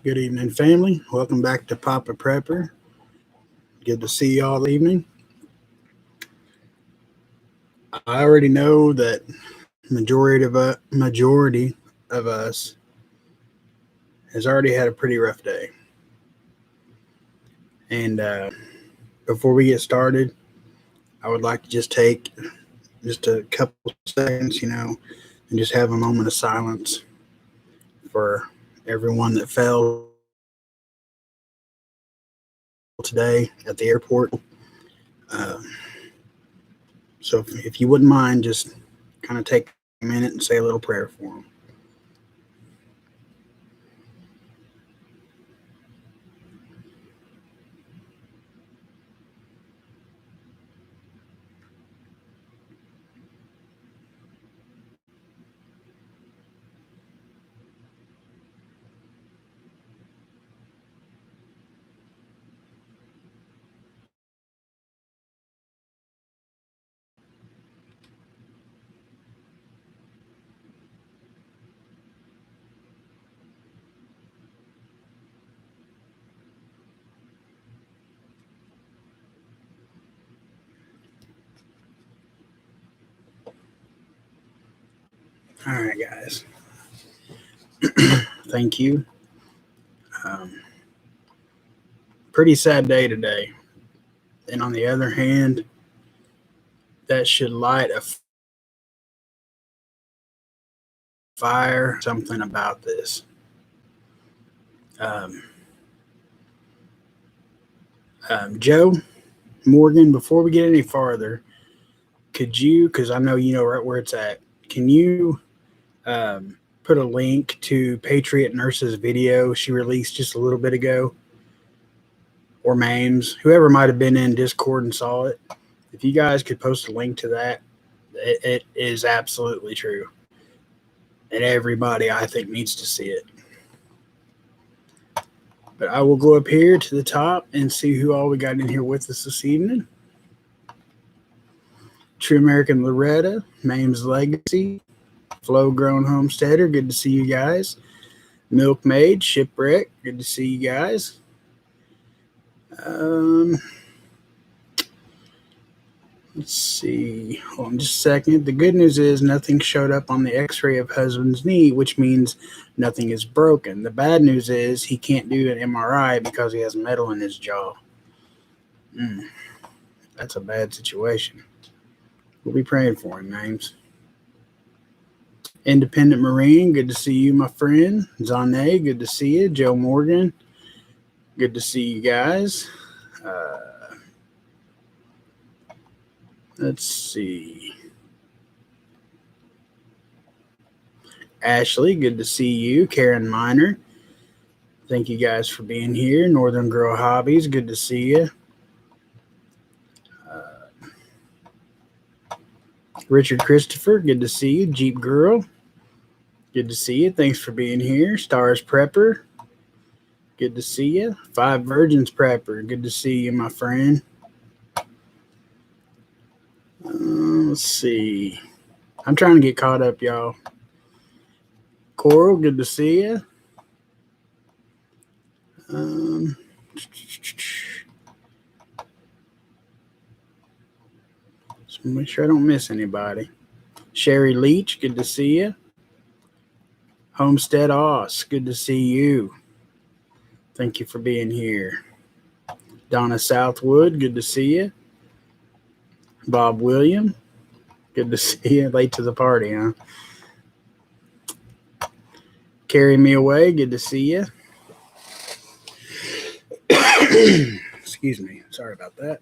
Good evening, family. Welcome back to Poppaprepper. Good to see you all evening. I already know that majority of us has already had a pretty rough day. And before we get started, I would like to just take just a couple seconds, and just have a moment of silence for everyone that fell today at the airport. Uh, so if you wouldn't mind, just kind of take a minute and say a little prayer for them. All right, guys. Thank you. Um, Pretty sad day today. And on the other hand, that should light a fire, something about this. Um, Joe Morgan, before we get any farther, could you, because I know you know right where it's at, can you put a link to Patriot Nurse's video she released just a little bit ago? Or Mames, whoever might have been in Discord and saw it. If you guys could post a link to that, it is absolutely true. And everybody, I think, needs to see it. But I will go up here to the top and see who all we got in here with us this evening. True American Loretta, Mames Legacy, Flow Grown Homesteader, good to see you guys. Milkmaid, Shipwreck, good to see you guys. Let's see. Hold on just a second. The good news is nothing showed up on the x-ray of husband's knee, which means nothing is broken. The bad news is he can't do an MRI because he has metal in his jaw. That's a bad situation. We'll be praying for him, Names. Independent Marine, good to see you, my friend. Zane, good to see you. Joe Morgan, good to see you guys. Let's see. Ashley, good to see you. Karen Miner, thank you guys for being here. Northern Girl Hobbies, good to see you. Richard Christopher, good to see you. Jeep Girl, good to see you. Thanks for being here. Stars Prepper, good to see you. Five Virgins Prepper, good to see you, my friend. Let's see. I'm trying to get caught up, y'all. Coral, good to see you. So make sure I don't miss anybody. Sherry Leach, good to see you. Homestead Oss, good to see you. Thank you for being here. Donna Southwood, good to see you. Bob William, good to see you. Late to the party, huh? Carry Me Away, good to see you. Excuse me. Sorry about that.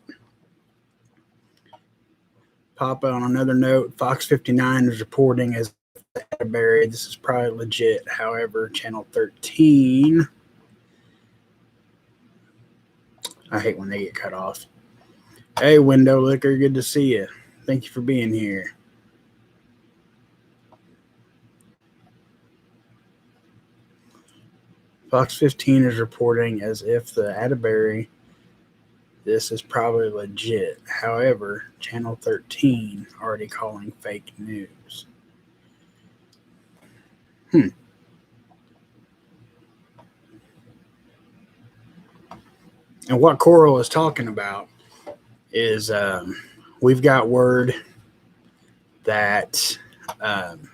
Papa, on another note, Fox 59 is reporting as Atterbury. This is probably legit. However, Channel 13, I hate when they get cut off. Hey, Window Liquor, good to see you. Thank you for being here. Fox 15 is reporting as if the Atterbury, this is probably legit. However, Channel 13 already calling fake news. And what Coral is talking about is we've got word that um,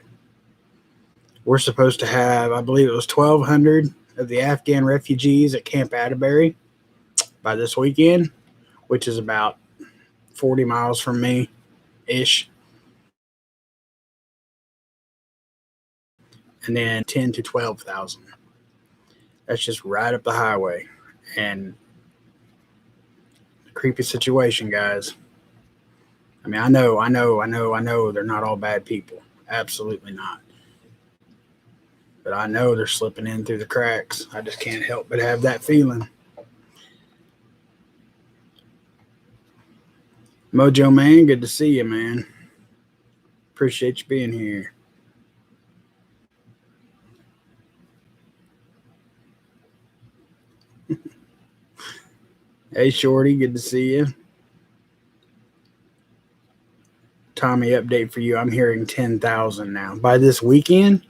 we're supposed to have, I believe it was 1,200 of the Afghan refugees at Camp Atterbury by this weekend, which is about 40 miles from me ish. And then 10 to 12,000. That's just right up the highway. And creepy situation, guys. I mean, I know they're not all bad people. Absolutely not. But I know they're slipping in through the cracks. I just can't help but have that feeling. Mojo Man, good to see you, man. Appreciate you being here. Hey, Shorty, good to see you. Tommy, update for you. I'm hearing 10,000 now. By this weekend?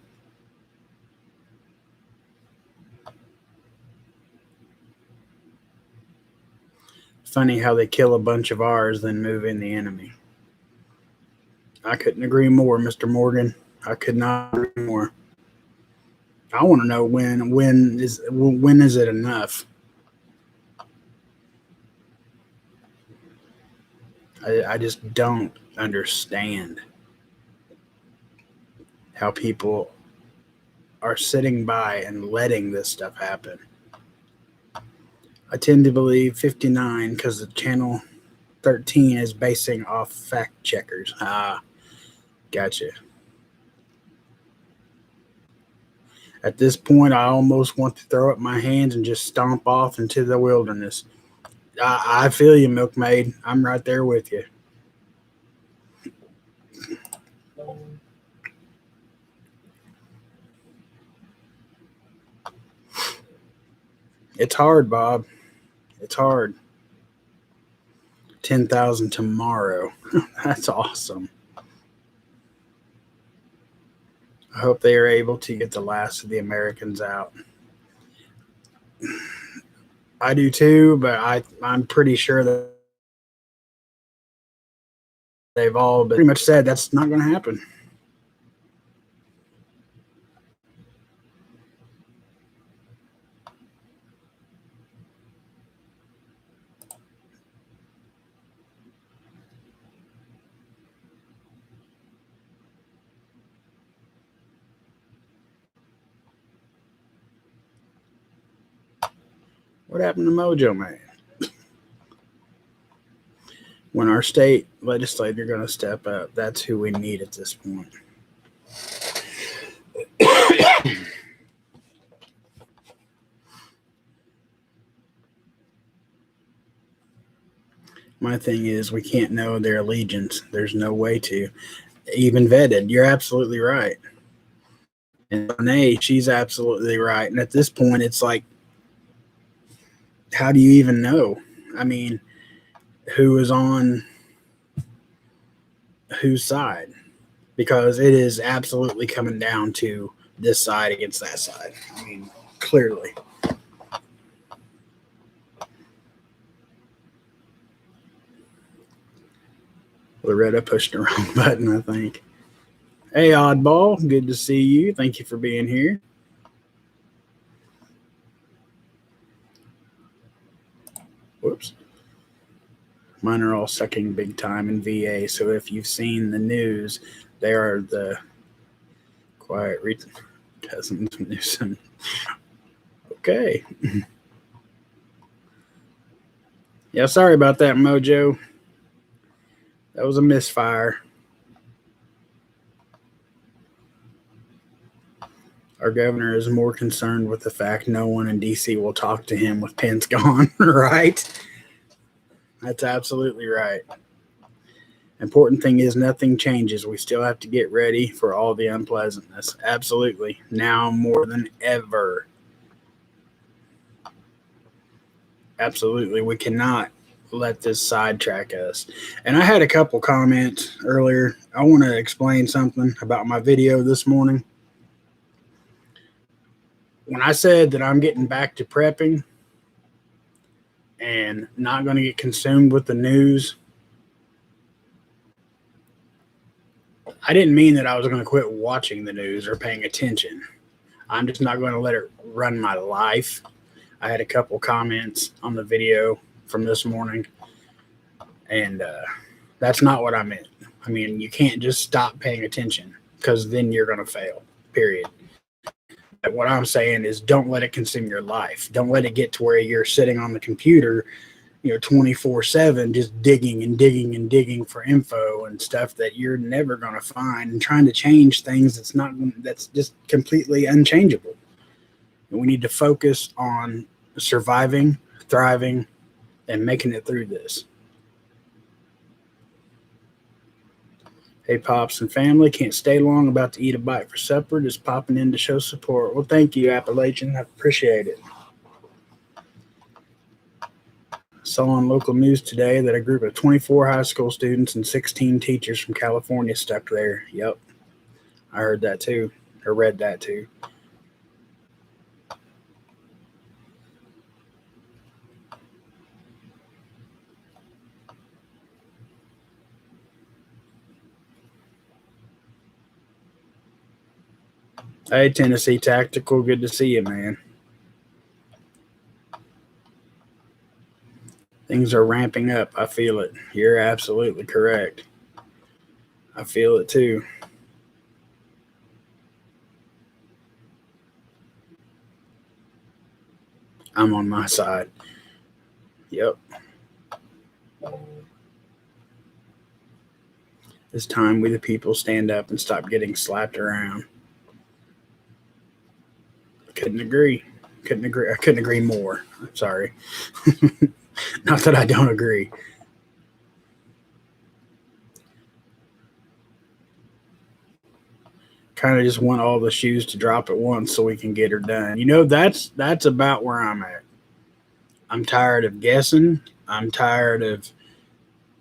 Funny how they kill a bunch of ours, then move in the enemy. I couldn't agree more, Mr. Morgan. I could not agree more. I want to know when is it enough? I just don't understand how people are sitting by and letting this stuff happen. I tend to believe 59 because the channel 13 is basing off fact checkers. Ah, gotcha. At this point, I almost want to throw up my hands and just stomp off into the wilderness. I feel you, Milkmaid. I'm right there with you. It's hard, Bob. It's hard. 10,000 tomorrow. That's awesome. I hope they are able to get the last of the Americans out. I do too, but I'm pretty sure that they've all pretty much said that's not going to happen. What happened to Mojo Man? When our state legislature going to step up, that's who we need at this point. My thing is, we can't know their allegiance. There's no way to. Even vetted. You're absolutely right. And Renee, she's absolutely right. And at this point, it's like, how do you even know? I mean, who is on whose side? Because it is absolutely coming down to this side against that side. I mean, clearly. Loretta pushed the wrong button, I think. Hey, Oddball, good to see you. Thank you for being here. Whoops. Mine are all sucking big time in VA, so if you've seen the news, they are the quiet cousins Newsom. Okay. Yeah, sorry about that, Mojo. That was a misfire. Our governor is more concerned with the fact no one in D.C. will talk to him with Pence gone, right? That's absolutely right. Important thing is nothing changes. We still have to get ready for all the unpleasantness. Absolutely. Now more than ever. Absolutely. We cannot let this sidetrack us. And I had a couple comments earlier. I want to explain something about my video this morning. When I said that I'm getting back to prepping, and not going to get consumed with the news. I didn't mean that I was going to quit watching the news or paying attention. I'm just not going to let it run my life. I had a couple comments on the video from this morning, and that's not what I meant. I mean, you can't just stop paying attention because then you're going to fail, period. But what I'm saying is don't let it consume your life. Don't let it get to where you're sitting on the computer, 24/7, just digging and digging and digging for info and stuff that you're never going to find, and trying to change things that's just completely unchangeable. And we need to focus on surviving, thriving, and making it through this. Hey, Pops and family, can't stay long, about to eat a bite for supper, just popping in to show support. Well, thank you, Appalachian. I appreciate it. Saw on local news today that a group of 24 high school students and 16 teachers from California stuck there. Yep. I heard that too, or read that too. Hey, Tennessee Tactical, good to see you, man. Things are ramping up. I feel it. You're absolutely correct. I feel it too. I'm on my side. Yep. It's time we the people stand up and stop getting slapped around. Couldn't agree. I couldn't agree more. I'm sorry. Not that I don't agree. Kind of just want all the shoes to drop at once so we can get her done. That's about where I'm at. I'm tired of guessing. I'm tired of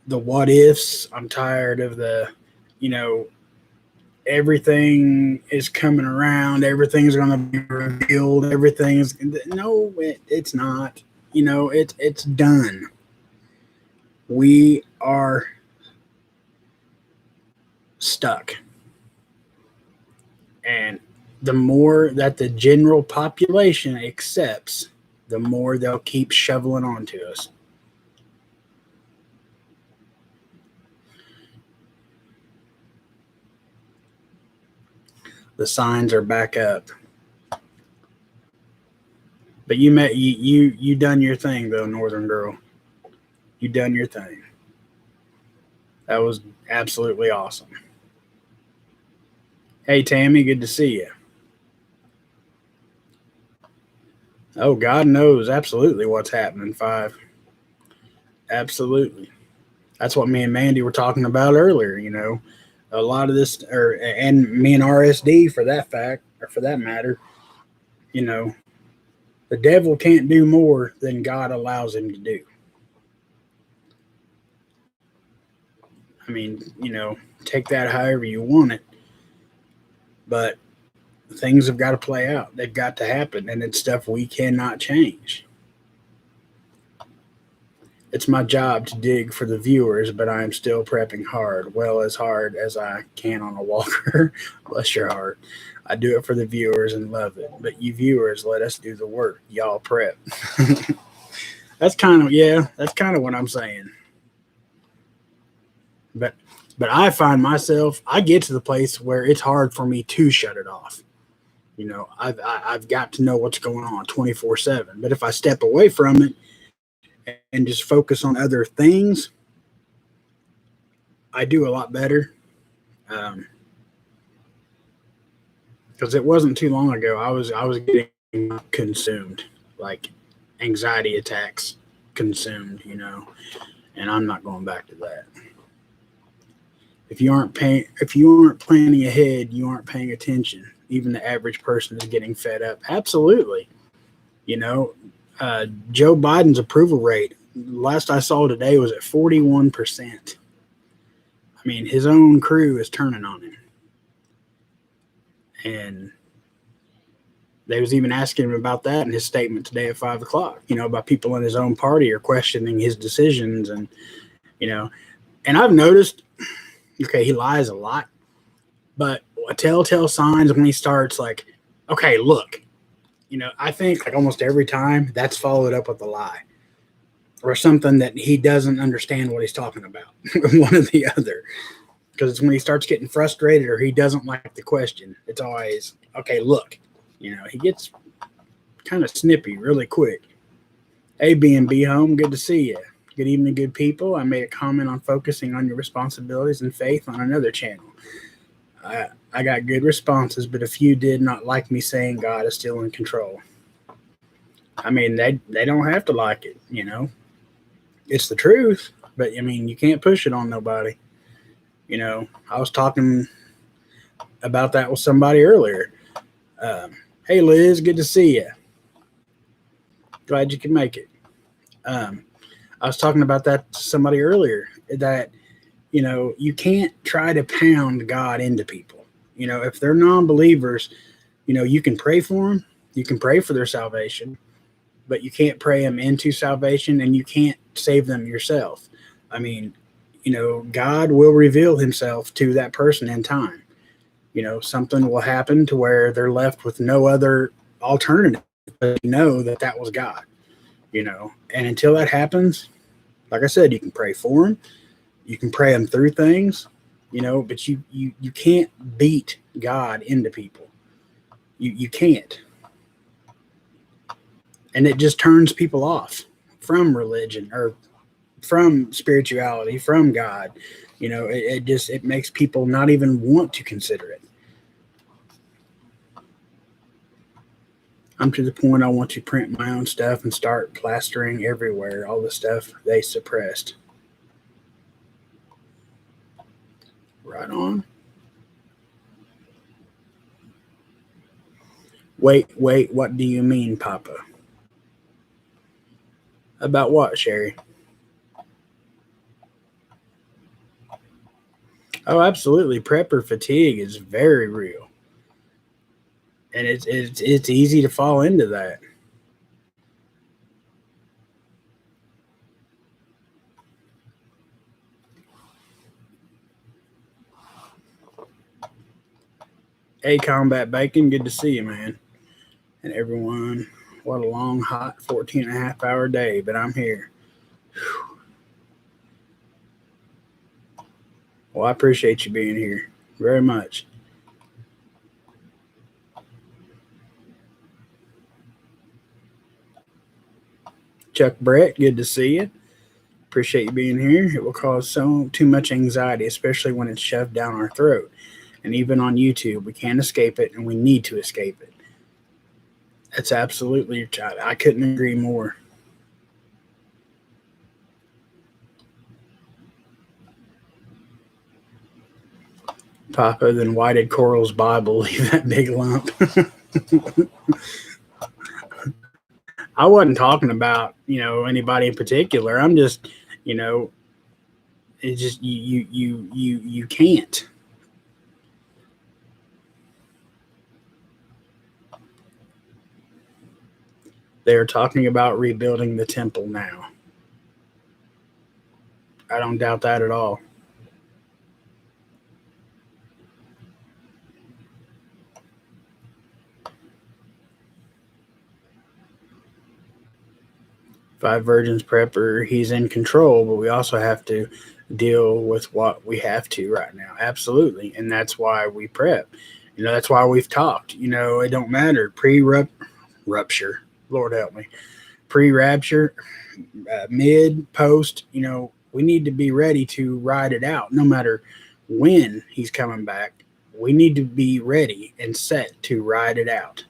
the what ifs. I'm tired of the, everything is coming around. Everything's going to be revealed. It's not. It's done. We are stuck. And the more that the general population accepts, the more they'll keep shoveling onto us. The signs are back up. But you done your thing though, Northern Girl. You done your thing. That was absolutely awesome. Hey Tammy, good to see you. Oh, God knows absolutely what's happening, 5. Absolutely. That's what me and Mandy were talking about earlier, A lot of this, and me and RSD for that fact, or for that matter, the devil can't do more than God allows him to do. I mean, take that however you want it, but things have got to play out. They've got to happen, and it's stuff we cannot change. It's my job to dig for the viewers, but I am still prepping hard. Well, as hard as I can on a walker. Bless your heart. I do it for the viewers and love it. But you viewers, let us do the work. Y'all prep. That's kind of what I'm saying. But I find myself, I get to the place where it's hard for me to shut it off. I've got to know what's going on 24/7. But if I step away from it and just focus on other things, I do a lot better. Because it wasn't too long ago, I was getting consumed, like anxiety attacks consumed, and I'm not going back to that. If you aren't planning ahead, you aren't paying attention. Even the average person is getting fed up. Absolutely. Joe Biden's approval rate, last I saw today, was at 41%. I mean, his own crew is turning on him. And They was even asking him about that in his statement today at 5 o'clock, about people in his own party are questioning his decisions. And I've noticed, okay, he lies a lot, but a telltale signs when he starts like, okay, look, I think like almost every time that's followed up with a lie or something that he doesn't understand what he's talking about, one or the other. Because it's when he starts getting frustrated or he doesn't like the question, it's always, okay, look, he gets kind of snippy really quick. Hey, B&B home, good to see you. Good evening, good people. I made a comment on focusing on your responsibilities and faith on another channel. I got good responses, but a few did not like me saying God is still in control. I mean, they don't have to like it, It's the truth, but I mean, you can't push it on nobody. I was talking about that with somebody earlier. Hey, Liz, good to see you. Glad you can make it. I was talking about that to somebody earlier that, you can't try to pound God into people. If they're non-believers, you can pray for them. You can pray for their salvation, but you can't pray them into salvation and you can't save them yourself. I mean, God will reveal himself to that person in time. Something will happen to where they're left with no other alternative but to know that that was God, and until that happens, like I said, you can pray for them. You can pray them through things, but you can't beat God into people. You can't. And it just turns people off from religion or from spirituality, from God. It makes people not even want to consider it. I'm to the point I want to print my own stuff and start plastering everywhere all the stuff they suppressed. Right on. Wait, what do you mean, Papa? About what, Sherry? Oh, absolutely. Prepper fatigue is very real. And it's easy to fall into that. Hey, Combat Bacon, good to see you, man. And everyone, what a long, hot 14 and a half hour day, but I'm here. Whew. Well, I appreciate you being here very much. Chuck Brett, good to see you. Appreciate you being here. It will cause too much anxiety, especially when it's shoved down our throat. And even on YouTube, we can't escape it, and we need to escape it. That's absolutely your child. I couldn't agree more. Papa, then why did Coral's Bible leave that big lump? I wasn't talking about, anybody in particular. I'm just, it's just you can't. They're talking about rebuilding the temple now. I don't doubt that at all. Five Virgins Prepper, he's in control, but we also have to deal with what we have to right now. Absolutely. And that's why we prep. That's why we've talked. It don't matter. Rupture. Lord help me. Pre-rapture, mid, post, we need to be ready to ride it out no matter when he's coming back. We need to be ready and set to ride it out.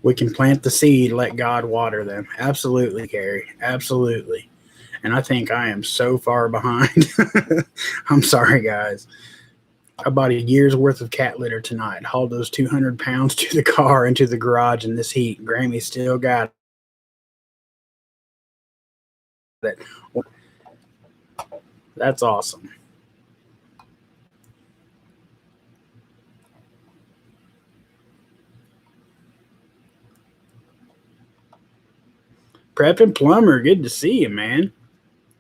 We can plant the seed, let God water them. Absolutely, Carrie. Absolutely. And I think I am so far behind. I'm sorry, guys. I bought a year's worth of cat litter tonight. Hauled those 200 pounds to the car into the garage in this heat. Grammy still got it. That's awesome. Prep and Plumber, good to see you, man.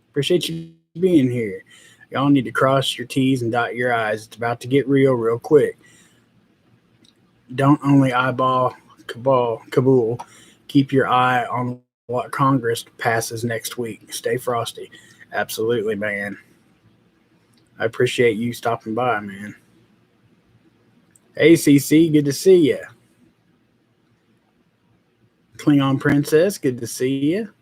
Appreciate you being here. Y'all need to cross your T's and dot your I's. It's about to get real quick. Don't only eyeball Kabul. Keep your eye on what Congress passes next week. Stay frosty. Absolutely, man. I appreciate you stopping by, man. Hey, CC, good to see you. Klingon Princess, good to see you.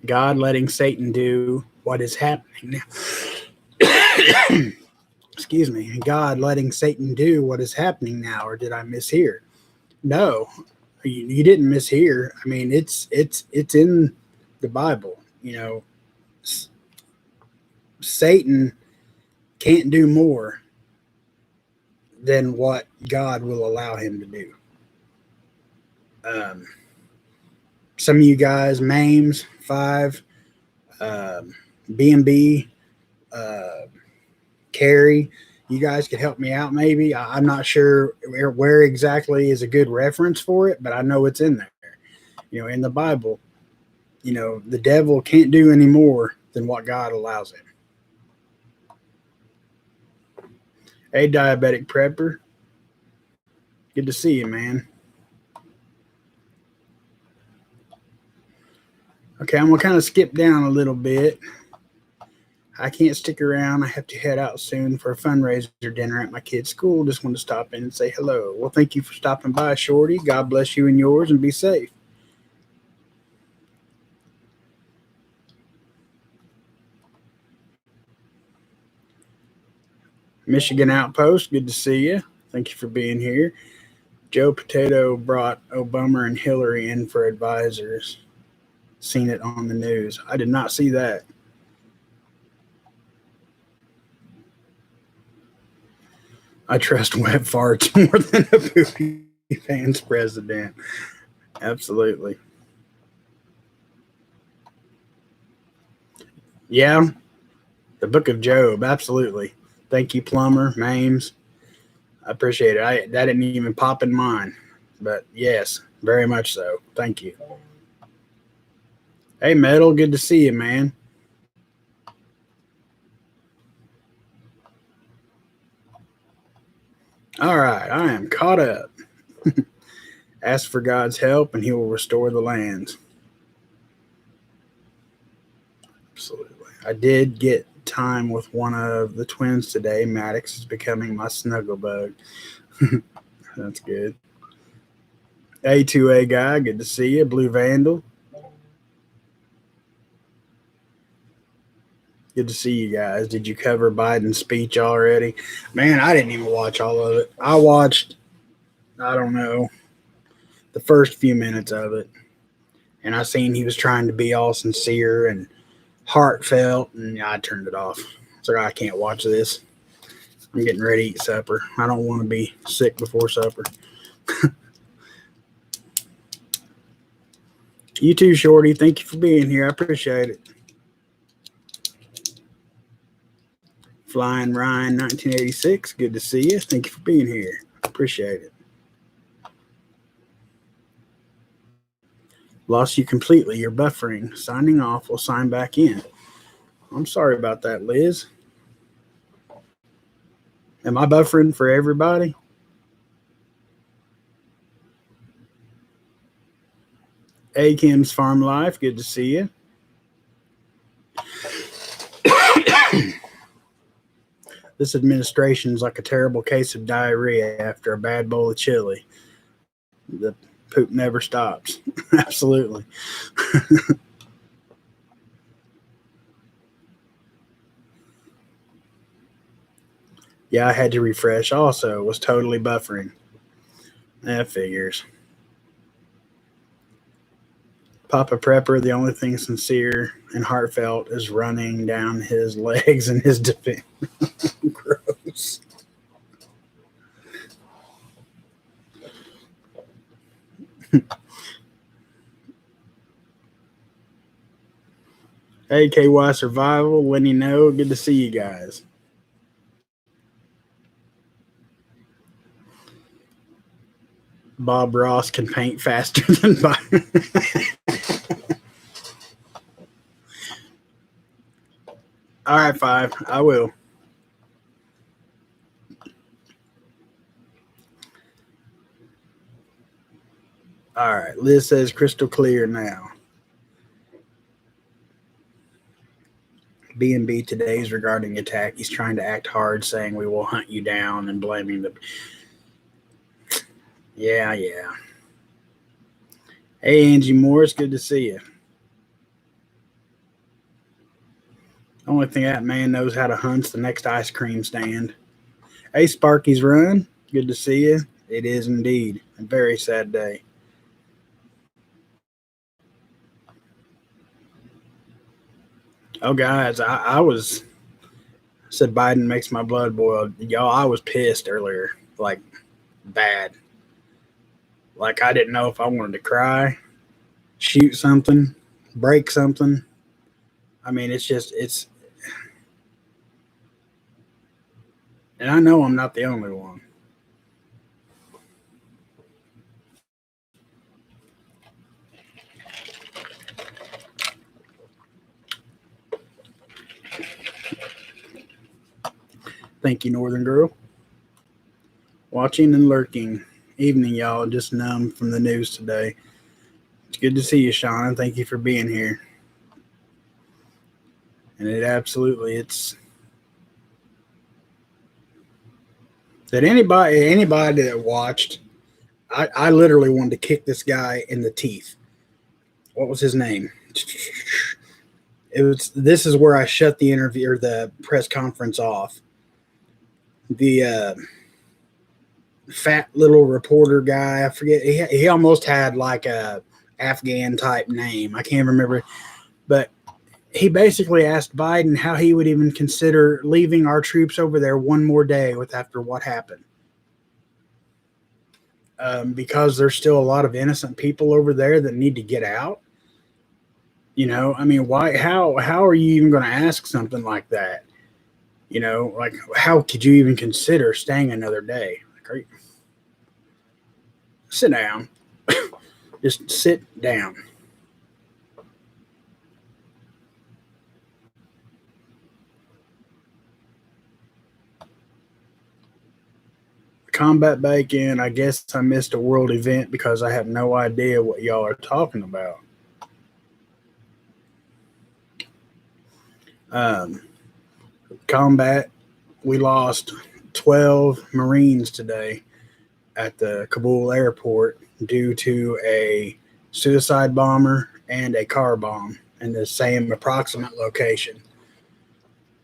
God letting Satan do what is happening now. Excuse me. God letting Satan do what is happening now, or did I mishear? No, you didn't mishear. I mean, it's in the Bible. You know, Satan can't do more than what God will allow him to do. Um, some of you guys, Mames 5, B&B, Carrie, you guys could help me out maybe. I'm not sure where exactly is a good reference for it, but I know it's in there. You know, in the Bible, you know, the devil can't do any more than what God allows him. Hey, diabetic prepper. Good to see you, man. Okay, I'm going to kind of skip down a little bit. I can't stick around. I have to head out soon for a fundraiser dinner at my kid's school. Just want to stop in and say hello. Well, thank you for stopping by, Shorty. God bless you and yours, and be safe. Michigan Outpost, good to see you. Thank you for being here. Joe Potato brought Obama and Hillary in for advisors. Seen it on the news. I did not see that. I trust web farts more than a poopy pants president. Absolutely. Yeah, the Book of Job. Absolutely. Thank you, Plumber, Mames. I appreciate it. That didn't even pop in mine, but yes, very much so. Thank you. Hey, Metal, good to see you, man. All right, I am caught up. Ask for God's help, and He will restore the lands. Absolutely. I did get time with one of the twins today. Maddox is becoming my snuggle bug. That's good. A2A guy, good to see you. Blue Vandal. Good to see you guys. Did you cover Biden's speech already? Man, I didn't even watch all of it. I watched, I don't know, the first few minutes of it. And I seen he was trying to be all sincere and heartfelt, and I turned it off. It's like, I can't watch this. I'm getting ready to eat supper. I don't want to be sick before supper. You too, Shorty. Thank you for being here. I appreciate it. Flying Ryan 1986. Good to see you. Thank you for being here. Appreciate it. Lost you completely. You're buffering. Signing off. We'll sign back in. I'm sorry about that, Liz. Am I buffering for everybody? A Kim's Farm Life. Good to see you. This administration is like a terrible case of diarrhea after a bad bowl of chili. The poop never stops. Absolutely. Yeah, I had to refresh also. It was totally buffering. That figures. Papa Prepper, the only thing sincere and heartfelt is running down his legs in his defense. Gross. Hey, KY Survival, Lenny No, good to see you guys. Bob Ross can paint faster than Byron. All right, 5. I will. All right. Liz says crystal clear now. B&B today's regarding attack. He's trying to act hard, saying we will hunt you down and blaming the. Yeah. Hey, Angie Morris, good to see you. The only thing that man knows how to hunt's the next ice cream stand. Hey, Sparky's Run, good to see you. It is indeed a very sad day. Oh, guys, I said Biden makes my blood boil. Y'all, I was pissed earlier, like bad. Like I didn't know if I wanted to cry, shoot something, break something. I mean, it's, and I know I'm not the only one. Thank you, Northern Girl. Watching and lurking. Evening, y'all. Just numb from the news today. It's good to see you, Sean. Thank you for being here. And it's that anybody that watched, I literally wanted to kick this guy in the teeth. What was his name? This is where I shut the interview or the press conference off. The fat little reporter guy, I forget. He almost had like a Afghan type name. I can't remember, but he basically asked Biden how he would even consider leaving our troops over there one more day after what happened. Because there's still a lot of innocent people over there that need to get out. You know, I mean, why? How are you even going to ask something like that? You know, like how could you even consider staying another day? Like, sit down. Just sit down. Combat Bacon, I guess I missed a world event because I have no idea what y'all are talking about. Combat, we lost 12 Marines today at the Kabul airport due to a suicide bomber and a car bomb in the same approximate location.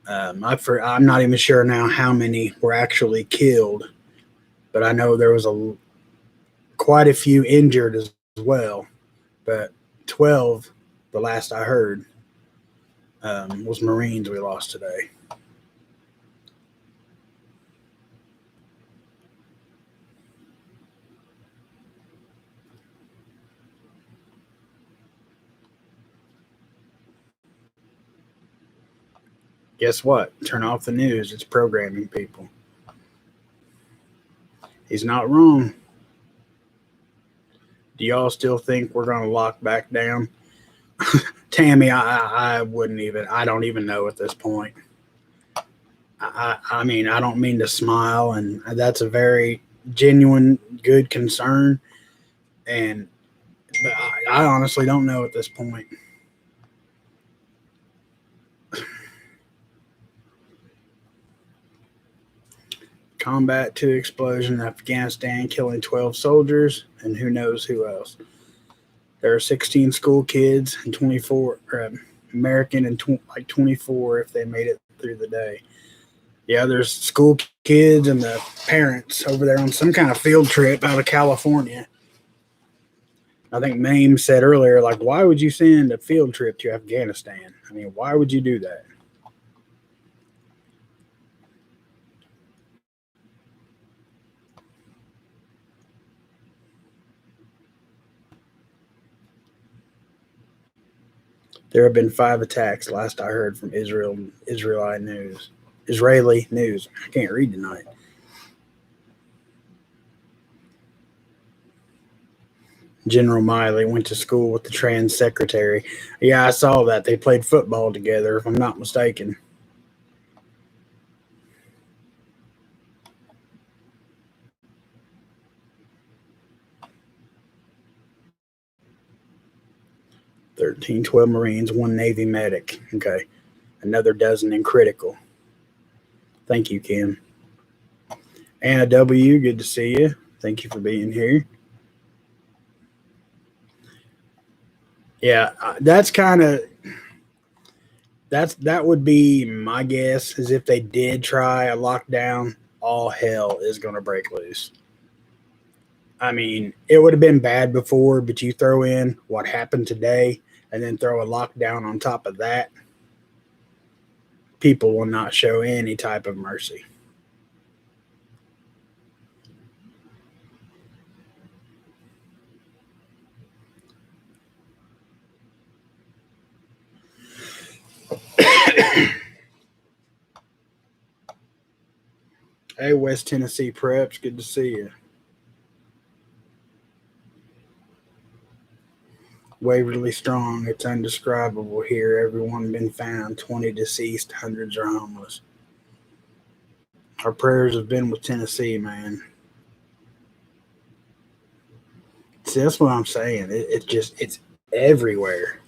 I'm not even sure now how many were actually killed, but I know there was quite a few injured as well. But 12, the last I heard, was Marines we lost today. Guess what? Turn off the news. It's programming people. He's not wrong. Do y'all still think we're going to lock back down? Tammy, I wouldn't even, I don't even know at this point. I mean, I don't mean to smile, and that's a very genuine, good concern. But I honestly don't know at this point. Combat 2 explosion in Afghanistan, killing 12 soldiers, and who knows who else. There are 16 school kids and 24 American and 24 if they made it through the day. Yeah, there's school kids and the parents over there on some kind of field trip out of California. I think Mame said earlier, like, why would you send a field trip to Afghanistan? I mean, why would you do that? There have been 5 attacks, last I heard from Israeli news. I can't read tonight. General Miley went to school with the trans secretary. Yeah, I saw that. They played football together, if I'm not mistaken. 13, 12 Marines, 1 Navy medic. Okay. Another dozen in critical. Thank you, Kim. Anna W., good to see you. Thank you for being here. Yeah, that's kind of that would be my guess. Is if they did try a lockdown, all hell is going to break loose. I mean, it would have been bad before, but you throw in what happened today, and then throw a lockdown on top of that, people will not show any type of mercy. Hey, West Tennessee Preps, good to see you. Waverly Strong, it's undescribable here. Everyone been found, 20 deceased, hundreds are homeless. Our prayers have been with Tennessee, man. See, that's what I'm saying. It's everywhere.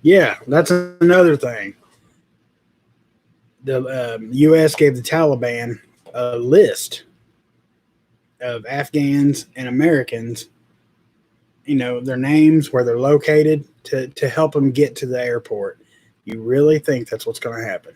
Yeah, that's another thing. The U.S. gave the Taliban a list of Afghans and Americans, their names, where they're located, to help them get to the airport. You really think that's what's going to happen?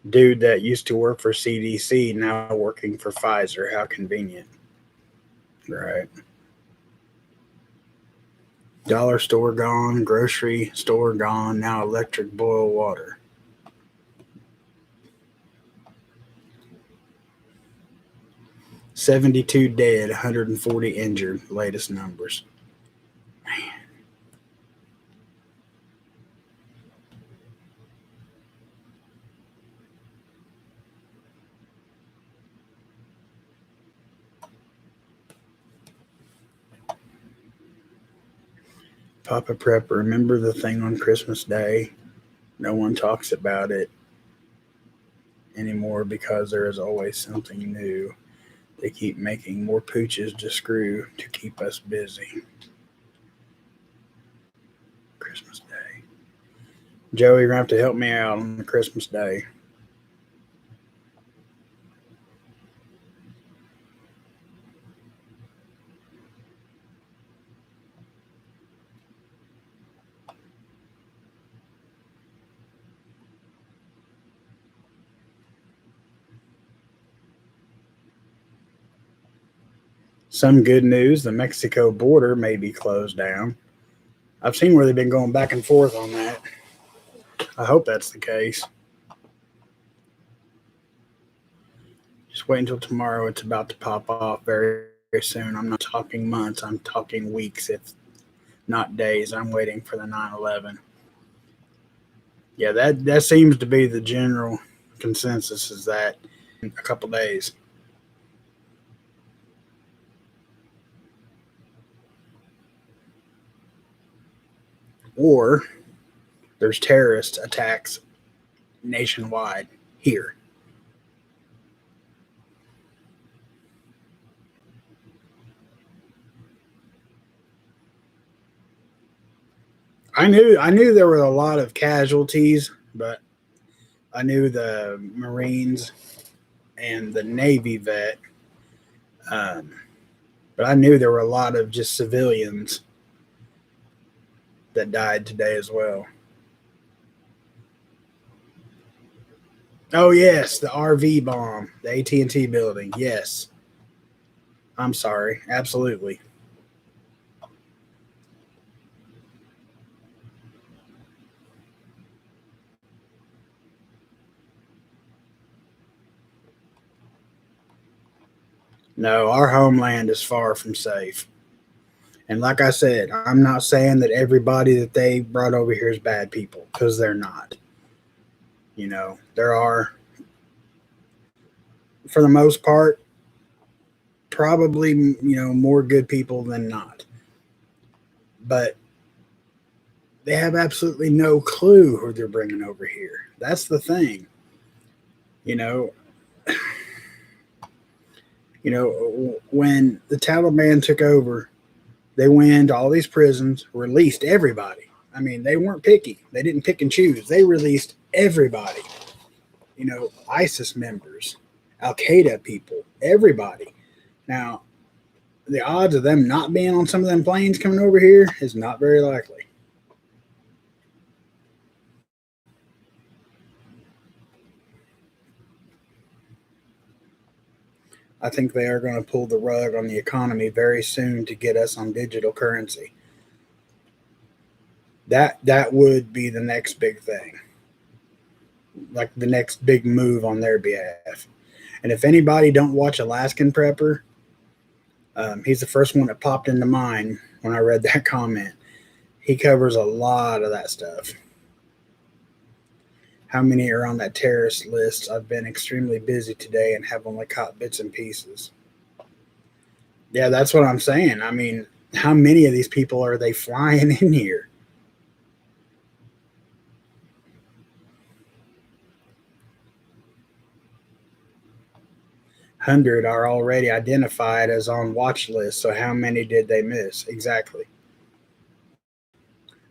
Dude that used to work for CDC now working for Pfizer. How convenient. Right. Dollar store gone, grocery store gone, now electric boil water. 72 dead, 140 injured, latest numbers. Papa Prepper, remember the thing on Christmas Day? No one talks about it anymore because there is always something new. They keep making more pooches to screw to keep us busy. Christmas Day. Joey, you're going to have to help me out on the Christmas Day. Some good news, the Mexico border may be closed down. I've seen where they've been going back and forth on that. I hope that's the case. Just wait until tomorrow. It's about to pop off very, very soon. I'm not talking months, I'm talking weeks, if not days. I'm waiting for the 9/11. Yeah, that seems to be the general consensus, is that in a couple days. Or there's terrorist attacks nationwide here. I knew there were a lot of casualties, but I knew the Marines and the Navy vet. Um, but I knew there were a lot of just civilians that died today as well. Oh yes, the RV bomb, the AT&T building. Yes, I'm sorry. Absolutely. No, our homeland is far from safe. And like I said, I'm not saying that everybody that they brought over here is bad people because they're not. There are, for the most part, probably, more good people than not. But they have absolutely no clue who they're bringing over here. That's the thing. You know, when the Taliban took over, they went into all these prisons, released everybody. I mean, they weren't picky. They didn't pick and choose. They released everybody. ISIS members, Al Qaeda people, everybody. Now, the odds of them not being on some of them planes coming over here is not very likely. I think they are going to pull the rug on the economy very soon to get us on digital currency. That would be the next big thing, like the next big move on their behalf. And if anybody don't watch Alaskan Prepper, he's the first one that popped into mind when I read that comment. He covers a lot of that stuff. How many are on that terrorist list? I've been extremely busy today and have only caught bits and pieces. Yeah, that's what I'm saying. I mean, how many of these people are they flying in here? 100 are already identified as on watch list. So how many did they miss? Exactly.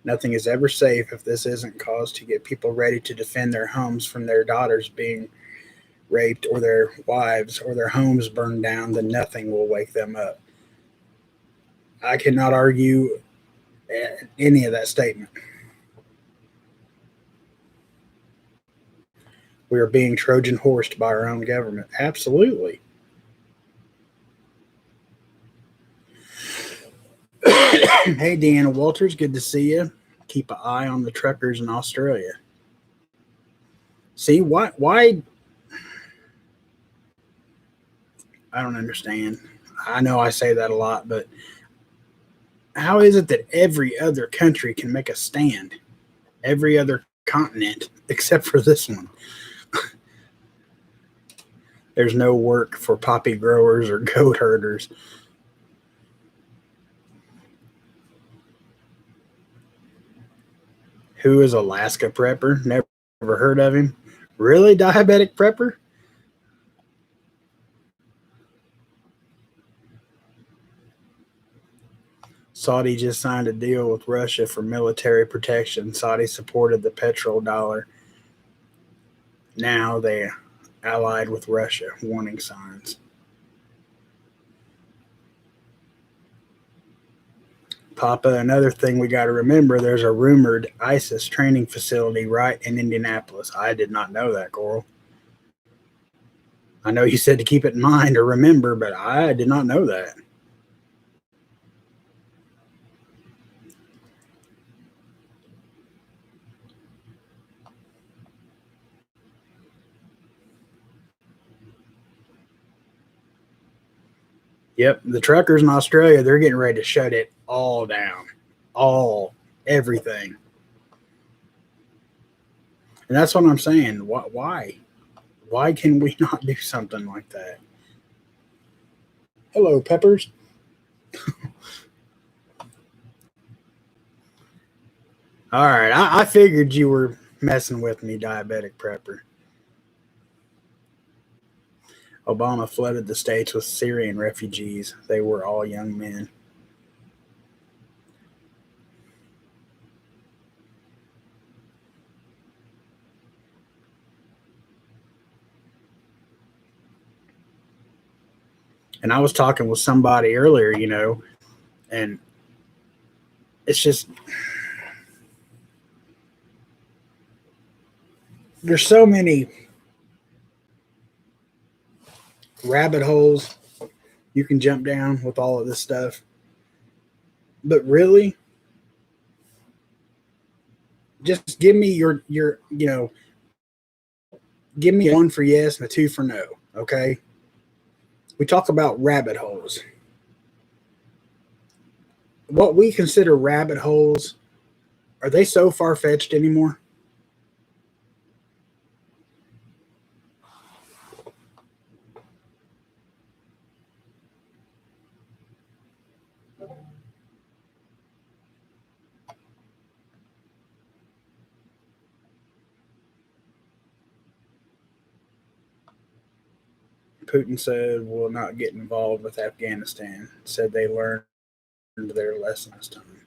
Nothing is ever safe if this isn't caused to get people ready to defend their homes from their daughters being raped or their wives or their homes burned down. Then nothing will wake them up. I cannot argue any of that statement. We are being Trojan horsed by our own government. Absolutely. Hey, Deanna Walters, good to see you. Keep an eye on the truckers in Australia. See, why? I don't understand. I know I say that a lot, but how is it that every other country can make a stand? Every other continent except for this one. There's no work for poppy growers or goat herders. Who is Alaska Prepper? Never heard of him. Really, diabetic prepper? Saudi just signed a deal with Russia for military protection. Saudi supported the petrodollar. Now they allied with Russia. Warning signs. Papa, another thing we got to remember, there's a rumored ISIS training facility right in Indianapolis. I did not know that, Coral. I know you said to keep it in mind or remember, but I did not know that. Yep, the truckers in Australia, they're getting ready to shut it all down. All, everything. And that's what I'm saying. Why? Why can we not do something like that? Hello, Peppers. All right, I figured you were messing with me, diabetic prepper. Obama flooded the states with Syrian refugees. They were all young men. And I was talking with somebody earlier, and it's just there's so many rabbit holes you can jump down with all of this stuff. But really, just give me your give me a one for yes and a two for no. Okay. We talk about rabbit holes. What we consider rabbit holes, are they so far fetched anymore? Putin said will not get involved with Afghanistan. Said they learned their lesson this time.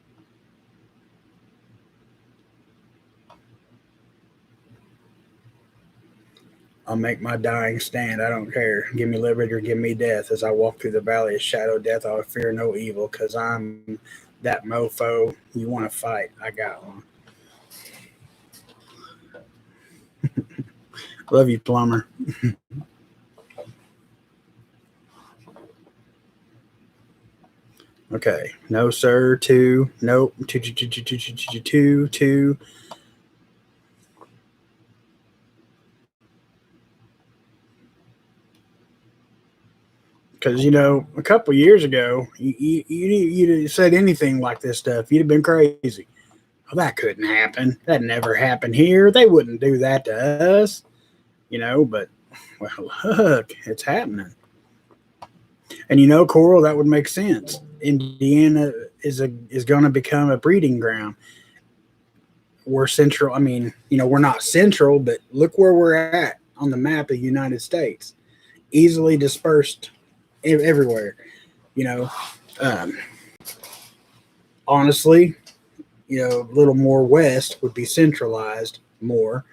I'll make my dying stand. I don't care. Give me liberty or give me death. As I walk through the valley of shadow death, I will fear no evil because I'm that mofo. You want to fight? I got one. Love you, plumber. Okay. No, sir. Two. Nope. Two. Because a couple years ago, you'd have said anything like this stuff, you'd have been crazy. Oh, that couldn't happen. That never happened here. They wouldn't do that to us, But well, look, it's happening. And Coral, that would make sense. Indiana is going to become a breeding ground. We're central. I mean, we're not central, but look where we're at on the map of the United States. Easily dispersed everywhere. You know, um, honestly, a little more west would be centralized more.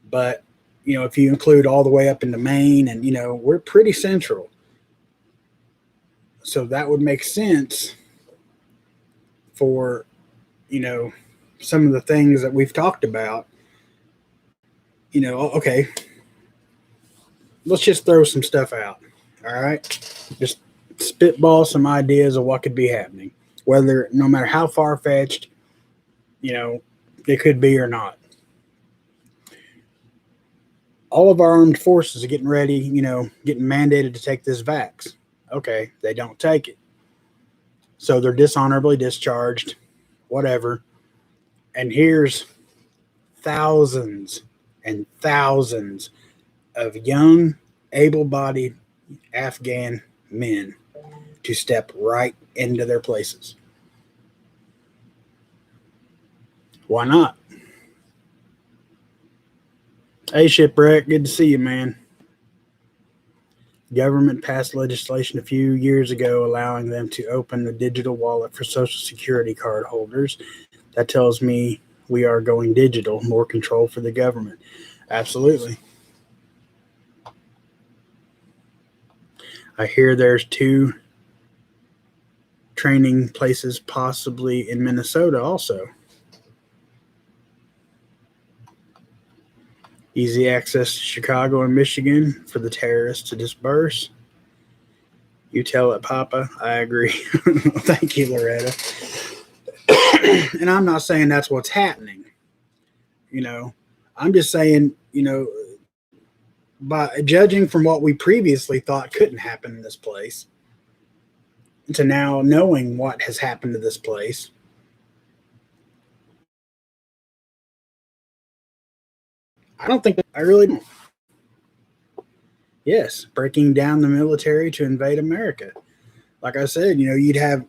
But if you include all the way up into Maine, and we're pretty central, so that would make sense for some of the things that we've talked about. Okay, let's just throw some stuff out. All right, just spitball some ideas of what could be happening, whether no matter how far fetched, it could be or not. All of our armed forces are getting ready, getting mandated to take this vax. Okay, they don't take it. So they're dishonorably discharged, whatever. And here's thousands and thousands of young, able bodied Afghan men to step right into their places. Why not? Hey, Shipwreck, good to see you, man. Government passed legislation a few years ago allowing them to open the digital wallet for Social Security card holders. That tells me we are going digital, more control for the government. Absolutely. I hear there's 2 training places possibly in Minnesota also. Easy access to Chicago and Michigan for the terrorists to disperse. You tell it, Papa. I agree. Thank you, Loretta. And I'm not saying that's what's happening. I'm just saying, by judging from what we previously thought couldn't happen in this place to now knowing what has happened to this place, I don't think I really don't. Yes, breaking down the military to invade America. Like I said, you'd have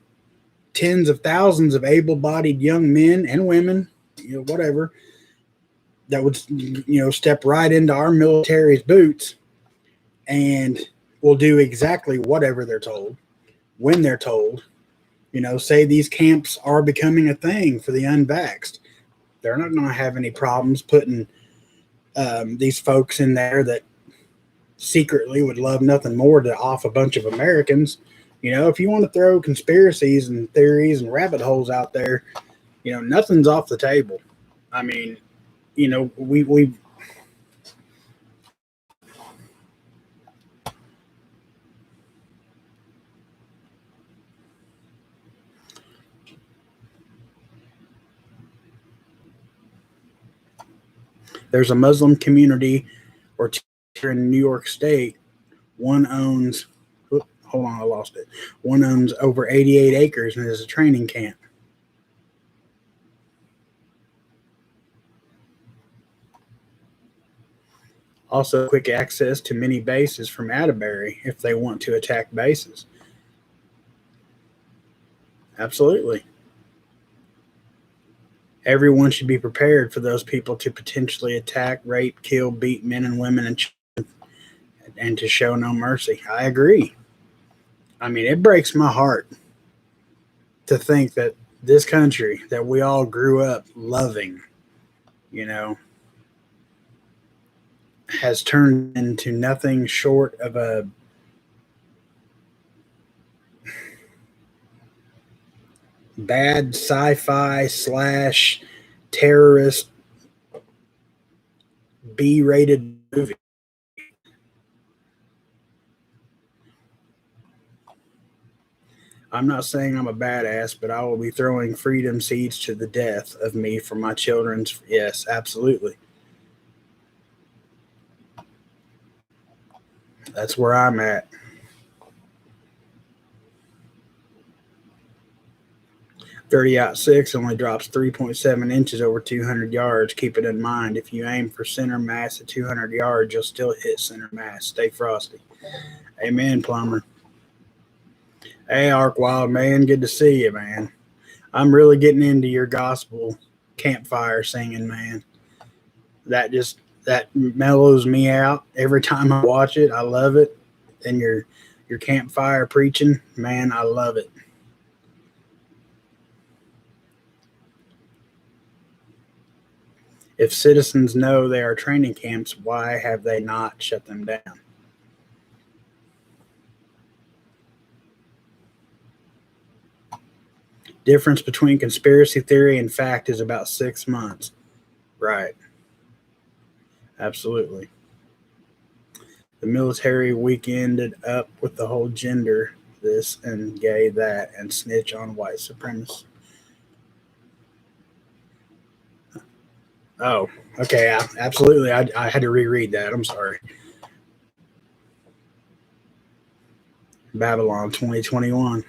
tens of thousands of able-bodied young men and women, whatever, that would, step right into our military's boots and will do exactly whatever they're told, when they're told. Say these camps are becoming a thing for the unvaxxed. They're not going to have any problems putting these folks in there that secretly would love nothing more to off a bunch of Americans. If you want to throw conspiracies and theories and rabbit holes out there, nothing's off the table. I mean, we there's a Muslim community or two here in New York State. One owns, hold on, I lost it. One owns over 88 acres and is a training camp. Also, quick access to many bases from Atterbury if they want to attack bases. Absolutely. Everyone should be prepared for those people to potentially attack, rape, kill, beat men and women and to show no mercy. I agree. I mean, it breaks my heart to think that this country that we all grew up loving, you know, has turned into nothing short of a bad sci-fi slash terrorist B-rated movie. I'm not saying I'm a badass, but I will be throwing freedom seeds to the death of me for my children's. Yes, absolutely. That's where I'm at. 30-06 only drops 3.7 inches over 200 yards. Keep it in mind. If you aim for center mass at 200 yards, you'll still hit center mass. Stay frosty. Amen, plumber. Hey, Ark Wild man, good to see you, man. I'm really getting into your gospel campfire singing, man. That mellows me out every time I watch it. I love it. And your campfire preaching, man, I love it. If citizens know they are training camps, why have they not shut them down? Difference between conspiracy theory and fact is about 6 months. Right. Absolutely. The military weekended up with the whole gender this and gay that and snitch on white supremacists. Oh, okay. Absolutely. I had to reread that. I'm sorry. Babylon 2021.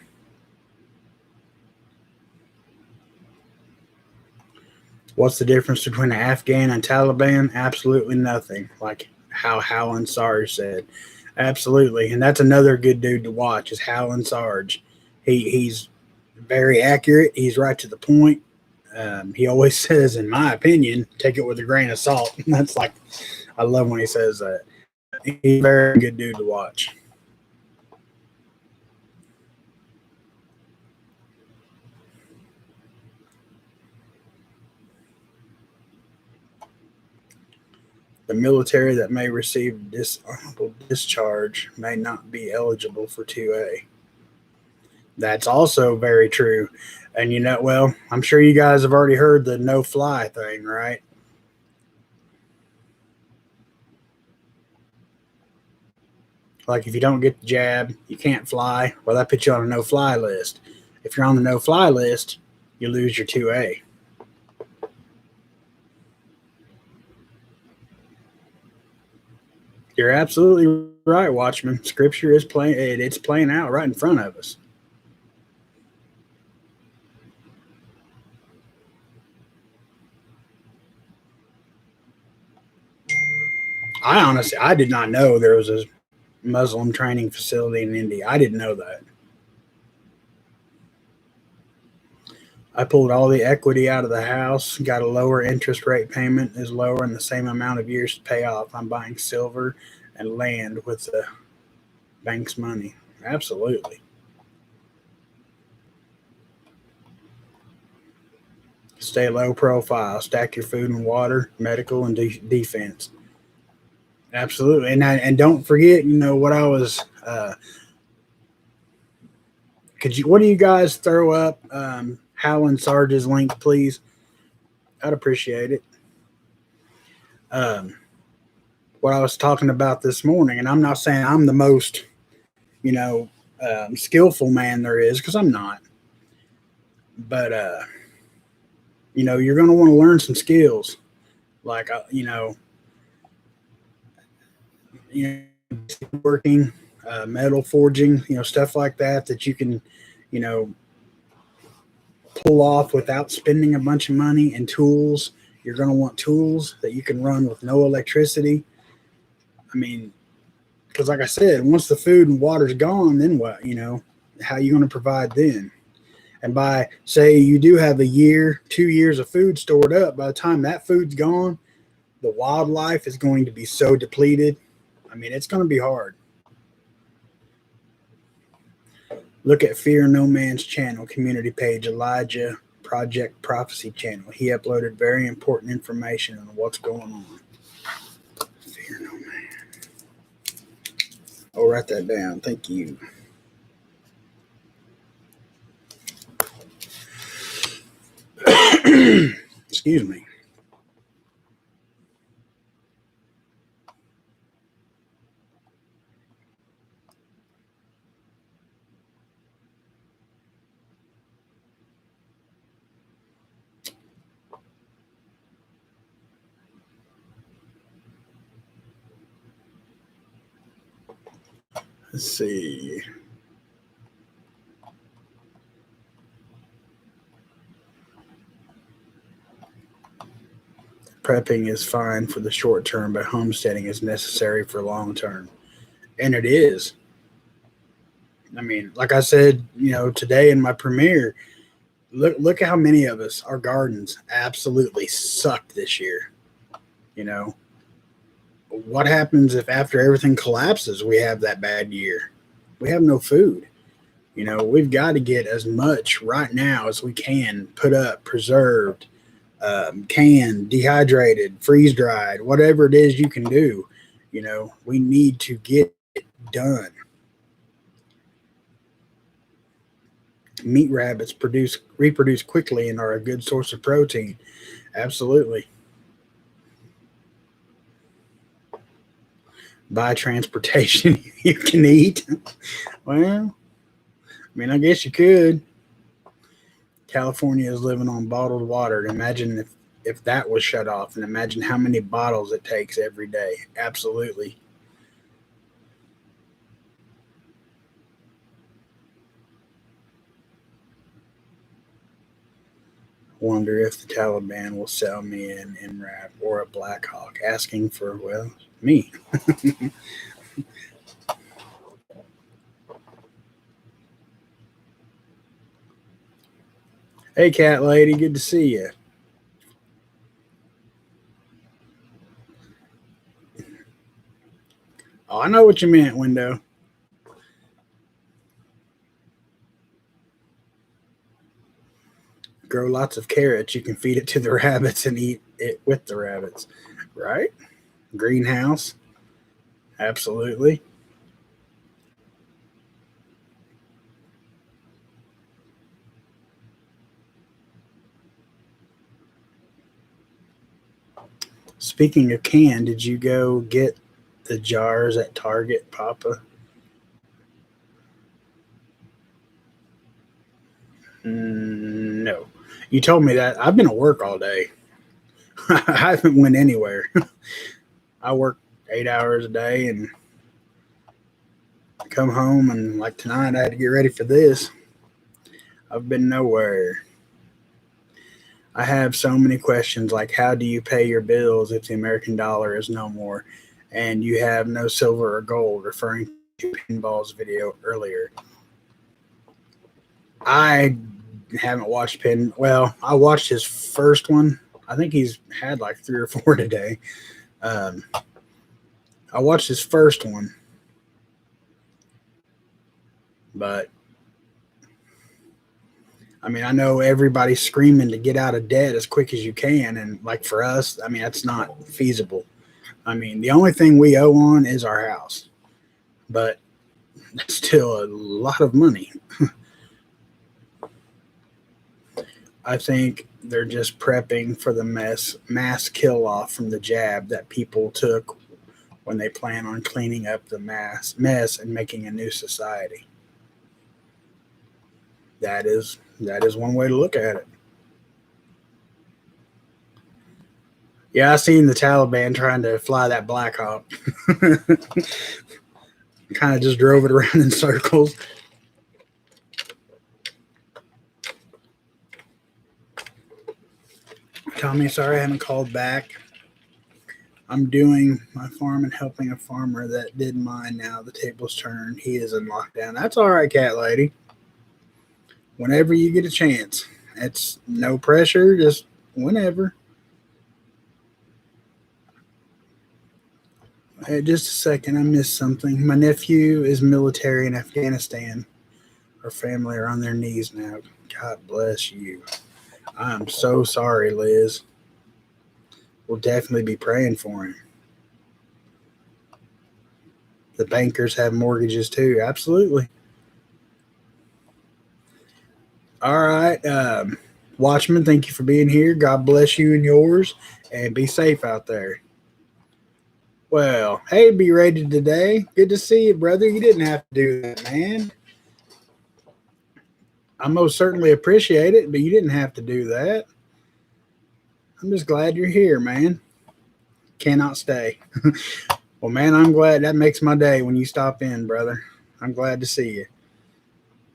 What's the difference between an Afghan and Taliban? Absolutely nothing. Like how Howlin' Sarge said. Absolutely. And that's another good dude to watch is Howlin' Sarge. He's very accurate. He's right to the point. He always says, in my opinion, take it with a grain of salt. And that's like, I love when he says that. He's a very good dude to watch. The military that may receive dishonorable discharge may not be eligible for 2A. That's also very true. And well, I'm sure you guys have already heard the no fly thing, right? Like if you don't get the jab, you can't fly. Well, that puts you on a no fly list. If you're on the no fly list, you lose your 2A. You're absolutely right, Watchman. Scripture is playing. It's playing out right in front of us. I did not know there was a Muslim training facility in India. I didn't know that. I pulled all the equity out of the house, got a lower interest rate payment, is lower in the same amount of years to pay off. I'm buying silver and land with the bank's money. Absolutely. Stay low profile, stack your food and water, medical and defense. Absolutely. And don't forget, what I was. What do you guys throw up? Hal and Sarge's link, please. I'd appreciate it. Um, what I was talking about this morning, and I'm not saying I'm the most, skillful man there is, because I'm not. But you're going to want to learn some skills, like working, metal forging, stuff like that you can, you know, pull off without spending a bunch of money, and tools. You're going to want tools that you can run with no electricity. I mean, because like I said, once the food and water's gone, then what? How are you going to provide then? And by, say, you do have a year, 2 years of food stored up, by the time that food's gone, the wildlife is going to be so depleted. I mean, it's going to be hard. Look at Fear No Man's channel, community page, Elijah Project Prophecy channel. He uploaded very important information on what's going on. Fear No Man. I'll write that down. Thank you. Excuse me. Let's see. Prepping is fine for the short term, but homesteading is necessary for long term. And it is. I mean, like I said, today in my premiere, look how many of us, our gardens absolutely sucked this year. What happens if after everything collapses, we have that bad year? We have no food. We've got to get as much right now as we can put up, preserved, canned, dehydrated, freeze dried, whatever it is you can do. We need to get it done. Meat rabbits reproduce quickly and are a good source of protein. Absolutely. Buy transportation you can eat. Well, I mean, I guess you could. California is living on bottled water. Imagine if that was shut off, and imagine how many bottles it takes every day. Absolutely. Wonder if the Taliban will sell me an MRAP or a Black Hawk, asking for, well, me. Hey, cat lady, good to see you. Oh, I know what you meant, Window. Grow lots of carrots. You can feed it to the rabbits and eat it with the rabbits, right? Greenhouse. Absolutely. Speaking of canned, did you go get the jars at Target, Papa? No. You told me that. I've been at work all day. I haven't went anywhere. I work 8 hours a day and come home, and like tonight I had to get ready for this. I've been nowhere. I have so many questions, like how do you pay your bills if the American dollar is no more and you have no silver or gold, referring to Pinball's video earlier. I haven't watched Well, I watched his first one. I think he's had like 3 or 4 today. I watched his first one, but I mean, I know everybody's screaming to get out of debt as quick as you can, and like for us, I mean, that's not feasible. I mean, the only thing we owe on is our house, but that's still a lot of money. I think they're just prepping for the mass kill off from the jab that people took when they plan on cleaning up the mess and making a new society. That is one way to look at it. Yeah, I seen the Taliban trying to fly that Black Hawk. Kind of just drove it around in circles. Tommy, sorry I haven't called back. I'm doing my farm and helping a farmer that did mine now. The table's turned. He is in lockdown. That's all right, cat lady. Whenever you get a chance. It's no pressure, just whenever. Hey, just a second, I missed something. My nephew is military in Afghanistan. Our family are on their knees now. God bless you. I'm so sorry, Liz. We'll definitely be praying for him. The bankers have mortgages too. Absolutely. All right. Watchman, thank you for being here. God bless you and yours, and be safe out there. Well, hey, be ready today. Good to see you, brother. You didn't have to do that, man. I most certainly appreciate it, but you didn't have to do that. I'm just glad you're here, man. Cannot stay. Well, man, I'm glad. That makes my day when you stop in, brother. I'm glad to see you.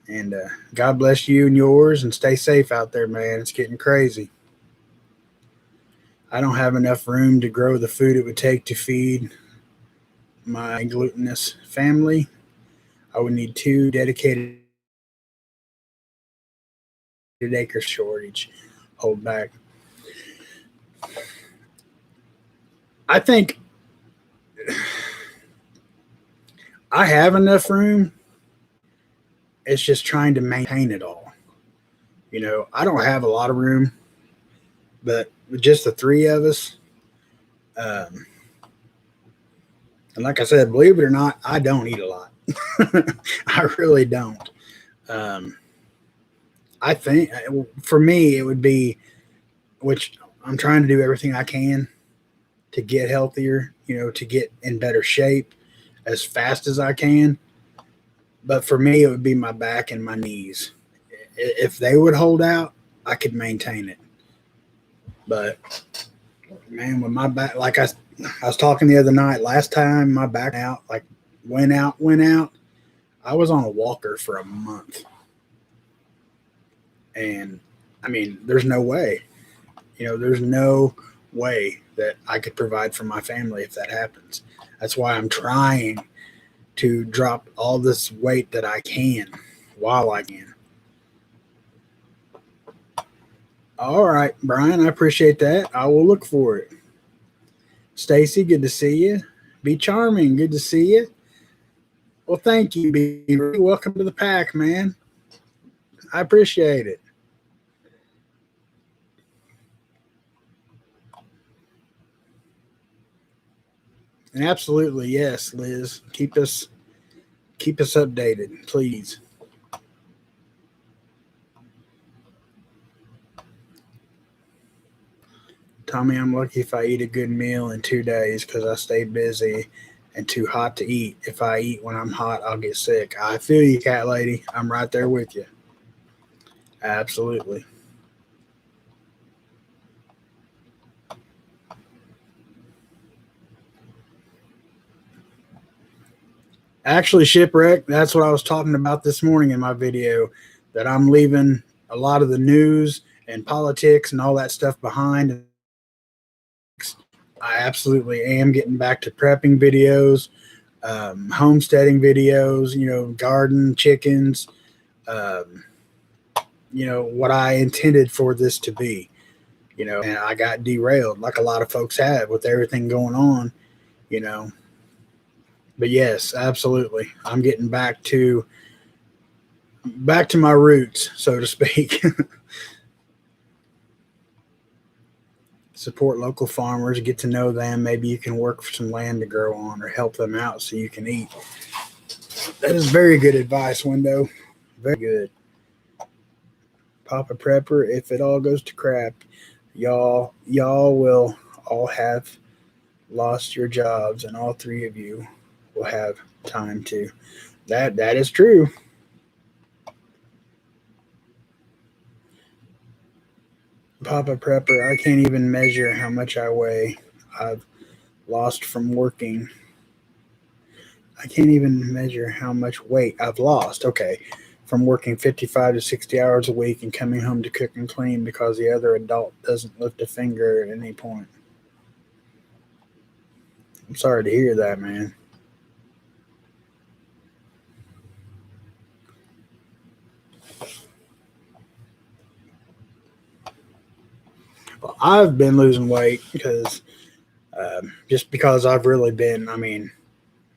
And God bless you and yours, and stay safe out there, man. It's getting crazy. I don't have enough room to grow the food it would take to feed my glutinous family. I would need 2 dedicated acre shortage. Hold back. I think I have enough room. It's just trying to maintain it all. I don't have a lot of room, but with just the 3 of us, and like I said, believe it or not, I don't eat a lot. I really don't. Um, I think for me, it would be, which I'm trying to do everything I can to get healthier, to get in better shape as fast as I can. But for me, it would be my back and my knees. If they would hold out, I could maintain it. But man, with my back, like I was talking the other night, last time my back out, like went out. I was on a walker for a month. And I mean, there's no way, there's no way that I could provide for my family if that happens. That's why I'm trying to drop all this weight that I can while I can. All right, Brian, I appreciate that. I will look for it. Stacy, good to see you. Be Charming, good to see you. Well, thank you, Beaver. Welcome to the pack, man. I appreciate it. And absolutely, yes, Liz. Keep us updated, please. Tommy, I'm lucky if I eat a good meal in 2 days because I stay busy and too hot to eat. If I eat when I'm hot, I'll get sick. I feel you, cat lady. I'm right there with you. Absolutely. Actually, shipwreck, that's what I was talking about this morning in my video, that I'm leaving a lot of the news and politics and all that stuff behind. I absolutely am getting back to prepping videos, homesteading videos, garden, chickens, um, what I intended for this to be, and I got derailed like a lot of folks have with everything going on, you know. But yes, absolutely. I'm getting back to my roots, so to speak. support local farmers, get to know them. Maybe you can work for some land to grow on or help them out so you can eat. That is very good advice, Window. Very good. Papa Prepper, if it all goes to crap, y'all will all have lost your jobs and all three of you will have time to. That is true. Papa Prepper, I can't even measure how much I weigh. I've lost from working. I can't even measure how much weight I've lost. Okay. From working 55 to 60 hours a week and coming home to cook and clean because the other adult doesn't lift a finger at any point. I'm sorry to hear that, man. Well, I've been losing weight just because I've really been, I mean,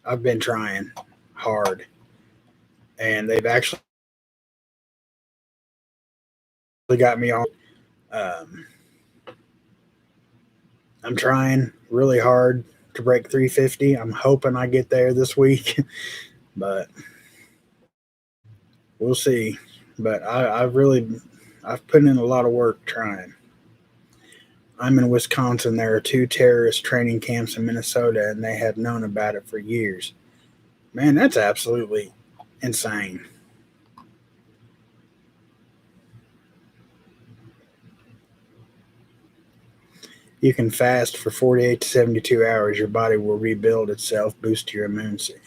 I've been trying hard and they've actually got me on. Um, I'm trying really hard to break 350. I'm hoping I get there this week, but we'll see. But I've put in a lot of work trying. I'm in Wisconsin. There are two terrorist training camps in Minnesota, and they have known about it for years. Man, that's absolutely insane. You can fast for 48 to 72 hours. Your body will rebuild itself, boost your immune system.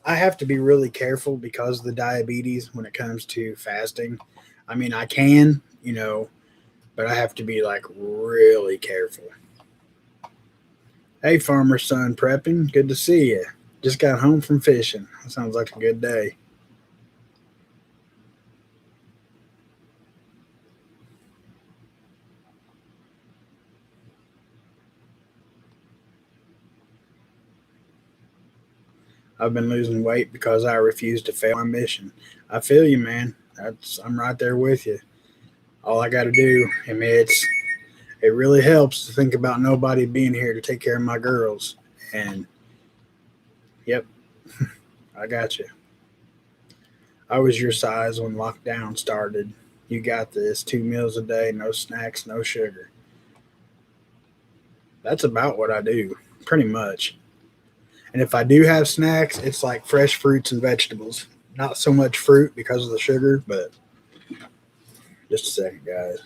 I have to be really careful because of the diabetes when it comes to fasting. I mean, I can, but I have to be like really careful. Hey, farmer son, prepping. Good to see you. Just got home from fishing. That sounds like a good day. I've been losing weight because I refuse to fail my mission. I feel you, man. I'm right there with you. All I got to do, I mean, it really helps to think about nobody being here to take care of my girls. And yep, I got you. I was your size when lockdown started. You got this. 2 meals a day, no snacks, no sugar. That's about what I do, pretty much. And if I do have snacks, it's like fresh fruits and vegetables. Not so much fruit because of the sugar, but just a second, guys.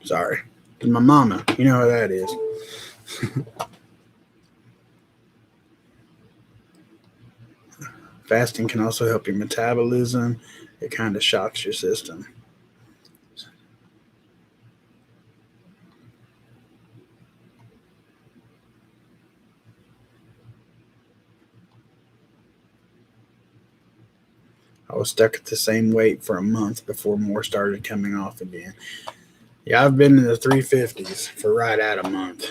Sorry. My mama, you know who that is. Fasting can also help your metabolism. It kind of shocks your system. I was stuck at the same weight for a month before more started coming off again. Yeah, I've been in the 350s for right at a month.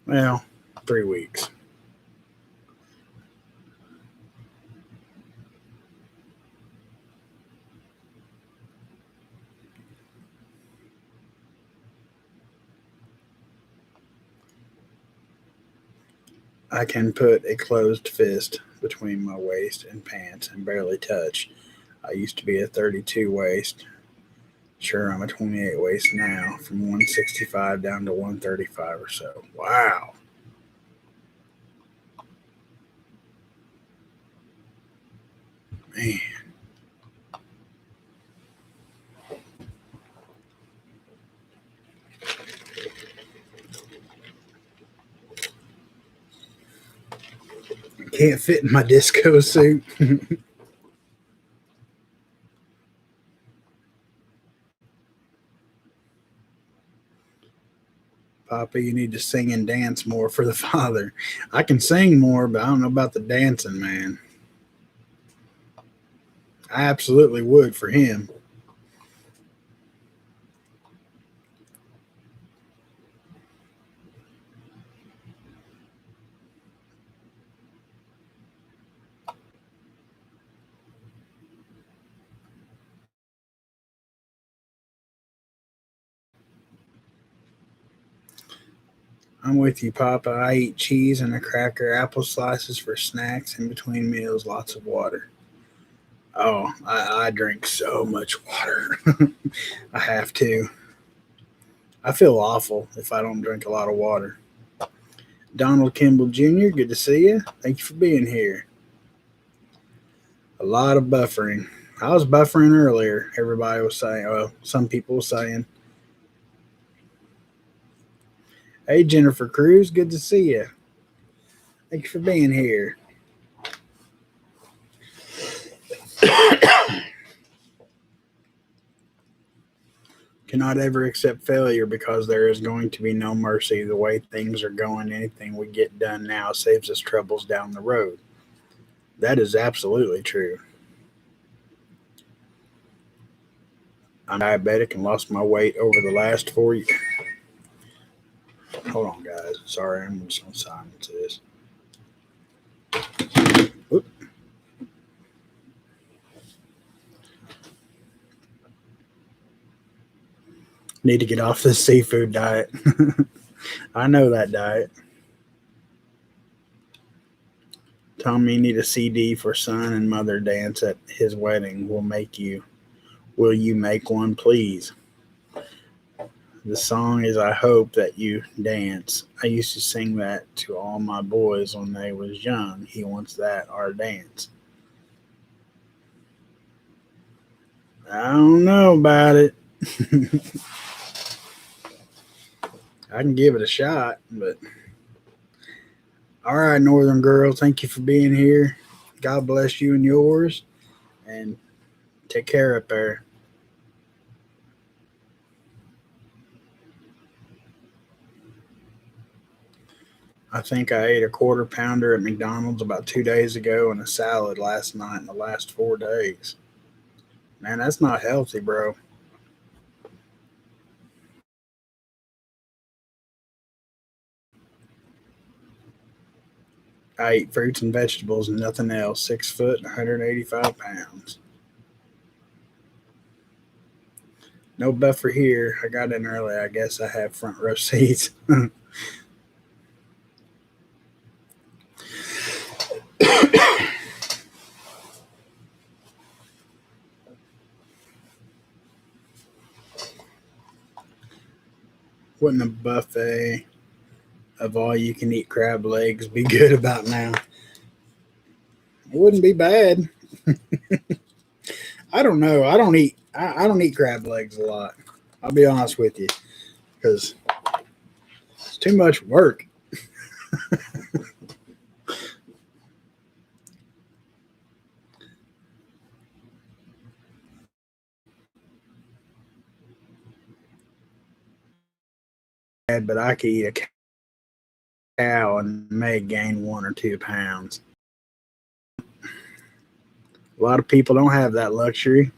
Well, 3 weeks. I can put a closed fist between my waist and pants and barely touch. I used to be a 32 waist. Sure, I'm a 28 waist now, from 165 down to 135 or so. Wow. Man, I can't fit in my disco suit. Papa, you need to sing and dance more for the Father. I can sing more, but I don't know about the dancing, man. I absolutely would for him. I'm with you, Papa. I eat cheese and a cracker, apple slices for snacks, in between meals, lots of water. Oh, I drink so much water. I have to. I feel awful if I don't drink a lot of water. Donald Kimball Jr., good to see you. Thank you for being here. A lot of buffering. I was buffering earlier. Everybody was saying, well, some people were saying, hey, Jennifer Cruz, good to see you. Thank you for being here. Cannot ever accept failure because there is going to be no mercy. The way things are going, anything we get done now saves us troubles down the road. That is absolutely true. I'm diabetic and lost my weight over the last 4 years. Hold on, guys. Sorry, I'm just going to silence this. Oop. Need to get off this seafood diet. I know that diet. Tommy need a CD for son and mother dance at his wedding. Will you make one, please? The song is I Hope That You Dance. I used to sing that to all my boys when they was young. He wants that our dance. I don't know about it. I can give it a shot, but all right, Northern Girl, thank you for being here. God bless you and yours, and take care up there. I think I ate a quarter pounder at McDonald's about 2 days ago and a salad last night in the last 4 days. Man, that's not healthy, bro. I eat fruits and vegetables and nothing else. 6 foot, 185 pounds. No buffer here. I got in early. I guess I have front row seats. Wouldn't a buffet of all you can eat crab legs be good about now? It wouldn't be bad. I don't know. I don't eat crab legs a lot. I'll be honest with you because it's too much work. But I could eat a cow and may gain 1 or 2 pounds. A lot of people don't have that luxury.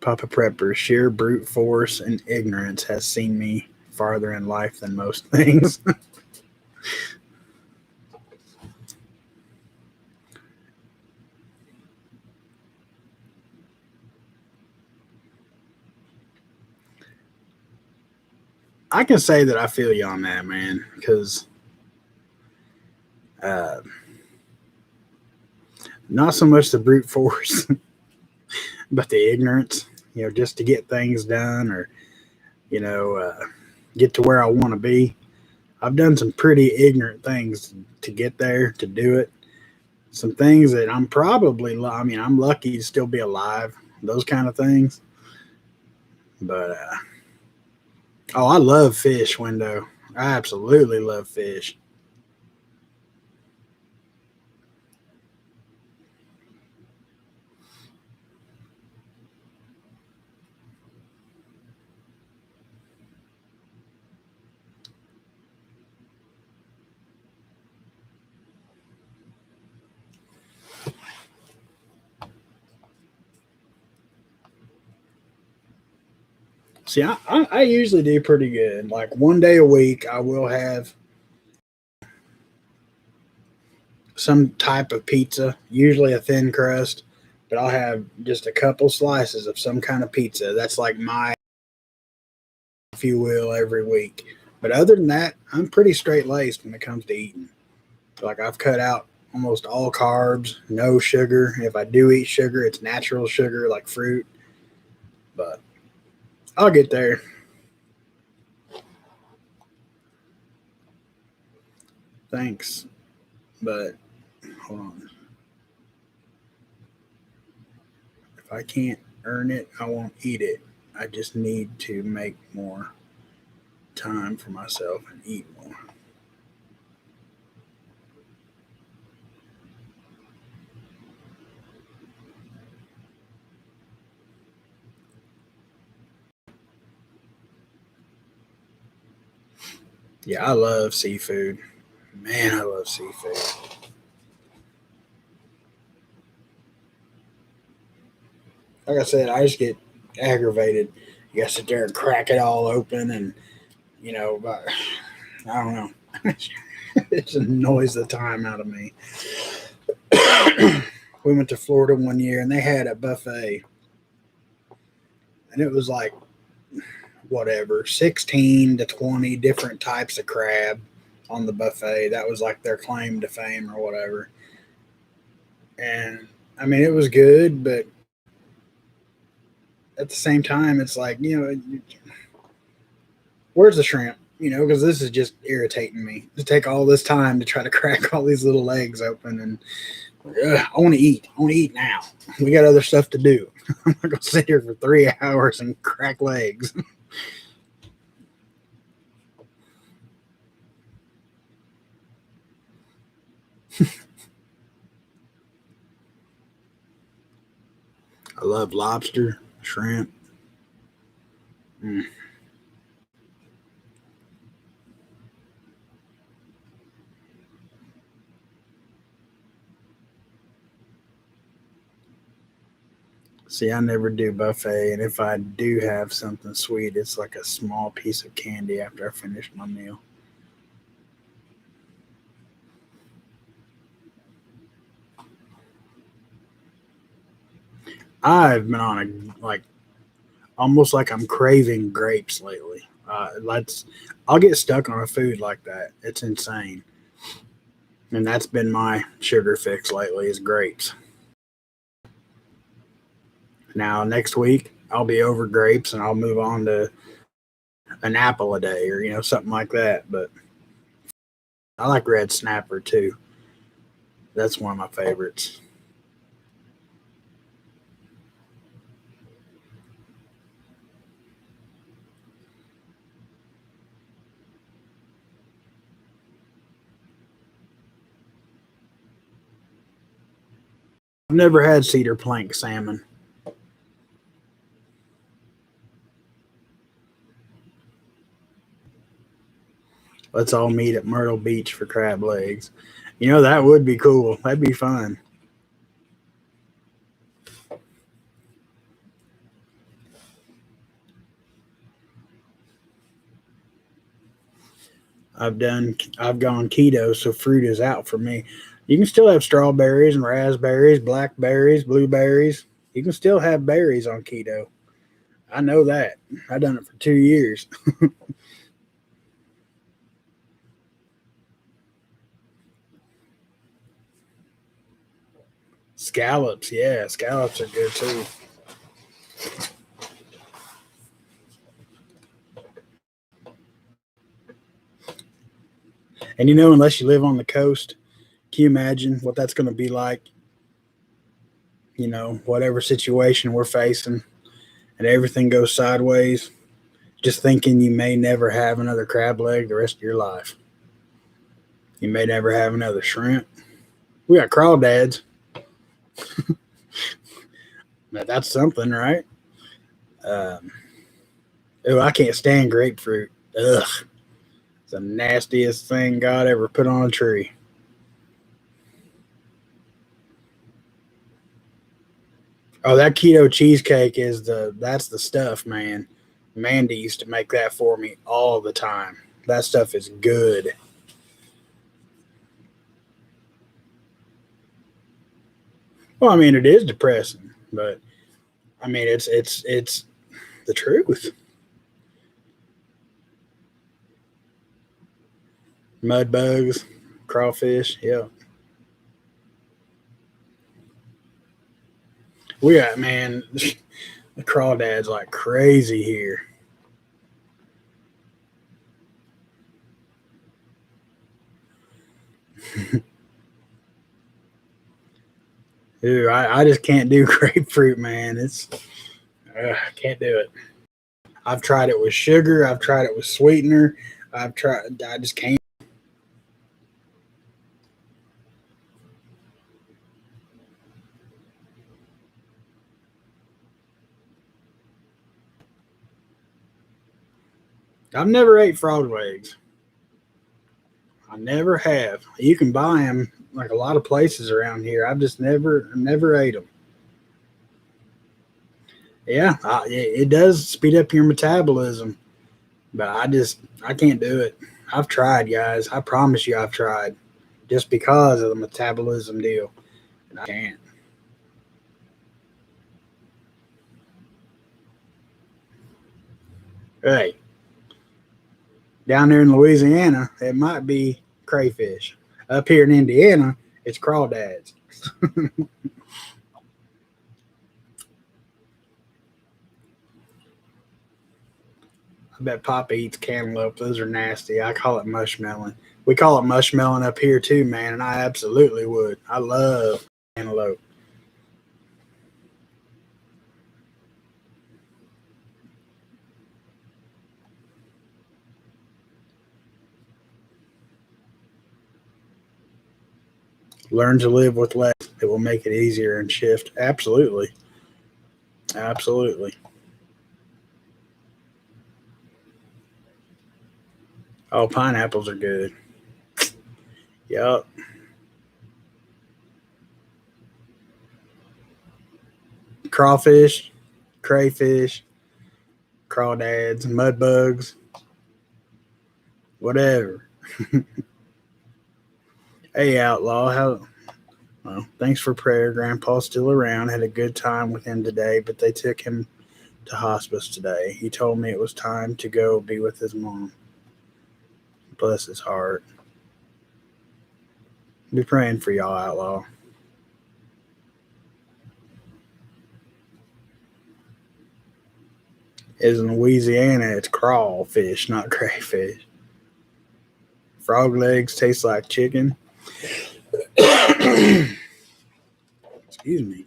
Papa Prepper, sheer brute force and ignorance has seen me farther in life than most things. I can say that I feel you on that, man, because uh, not so much the brute force, but the ignorance, just to get things done or, you know, uh, get to where I want to be. I've done some pretty ignorant things to get there, to do it. Some things that I'm lucky to still be alive, those kind of things. But, oh, I love fish, Window. I absolutely love fish. See, I usually do pretty good. Like one day a week, I will have some type of pizza, usually a thin crust, but I'll have just a couple slices of some kind of pizza. That's like my, if you will, every week. But other than that, I'm pretty straight laced when it comes to eating. Like I've cut out almost all carbs, no sugar. If I do eat sugar, it's natural sugar like fruit. But I'll get there. Thanks. But hold on. If I can't earn it, I won't eat it. I just need to make more time for myself and eat more. Yeah, I love seafood. Man, I love seafood. Like I said, I just get aggravated. You got to sit there and crack it all open, and but I don't know. It just annoys the time out of me. We went to Florida one year, and they had a buffet, and it was like whatever, 16 to 20 different types of crab on the buffet. That was like their claim to fame or whatever. And I mean, it was good, but at the same time, it's like, where's the shrimp? Because this is just irritating me to take all this time to try to crack all these little legs open. And I want to eat. I want to eat now. We got other stuff to do. I'm not going to sit here for 3 hours and crack legs. I love lobster, shrimp. Mm. See, I never do buffet, and if I do have something sweet, it's like a small piece of candy after I finish my meal. I've been on a like almost like I'm craving grapes lately. Let's I'll get stuck on a food like that. It's insane, and that's been my sugar fix lately is grapes. Now next week I'll be over grapes and I'll move on to an apple a day or something like that. But I like red snapper too. That's one of my favorites. I've never had cedar plank salmon. Let's all meet at Myrtle Beach for crab legs. That would be cool. That'd be fun. I've gone keto, so fruit is out for me. You can still have strawberries and raspberries, blackberries, blueberries. You can still have berries on keto. I know that. I've done it for 2 years. Scallops, yeah, scallops are good too. And unless you live on the coast, can you imagine what that's going to be like? Whatever situation we're facing and everything goes sideways, just thinking you may never have another crab leg the rest of your life. You may never have another shrimp. We got crawdads. That's something, right? Um, oh, I can't stand grapefruit. Ugh, it's the nastiest thing God ever put on a tree. Oh, that keto cheesecake is that's the stuff, man. Mandy used to make that for me all the time. That stuff is good. Well, I mean, it is depressing, but I mean, it's the truth. Mud bugs, crawfish. Yeah, we got man. The crawdads like crazy here. Dude, I just can't do grapefruit, man. I can't do it. I've tried it with sugar. I've tried it with sweetener. I've tried. I just can't. I've never ate frog legs. I never have. You can buy them like a lot of places around here. I've just never ate them. Yeah, it does speed up your metabolism, but I can't do it. I've tried, guys. I promise you, I've tried just because of the metabolism deal, and I can't. Hey, down there in Louisiana, it might be crayfish. Up here in Indiana, it's crawdads. I bet Papa eats cantaloupe. Those are nasty. I call it mushmelon. We call it mushmelon up here too, man, and I absolutely would. I love cantaloupe. Learn to live with less. It will make it easier and shift. Absolutely. Absolutely. Oh, pineapples are good. Yup. Crawfish, crayfish, crawdads, mud bugs, whatever. Hey, outlaw. How? Well, thanks for prayer. Grandpa's still around. Had a good time with him today, but they took him to hospice today. He told me it was time to go be with his mom. Bless his heart. Be praying for y'all, outlaw. Is in Louisiana, it's crawfish, not crayfish. Frog legs taste like chicken. Excuse me.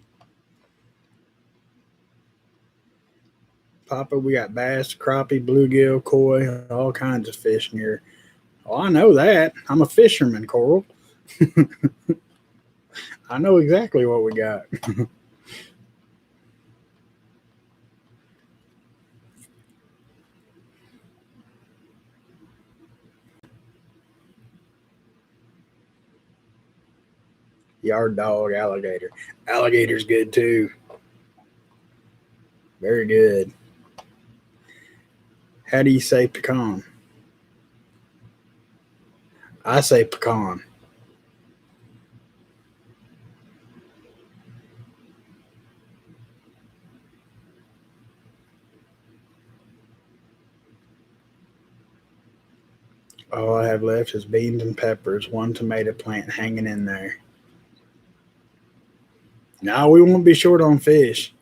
Papa, we got bass, crappie, bluegill, koi, all kinds of fish in here. Oh, I know that. I'm a fisherman, Coral. I know exactly what we got. Yard dog, alligator. Alligator's good too. Very good. How do you say pecan? I say pecan. All I have left is beans and peppers, one tomato plant hanging in there. Now we won't be short on fish.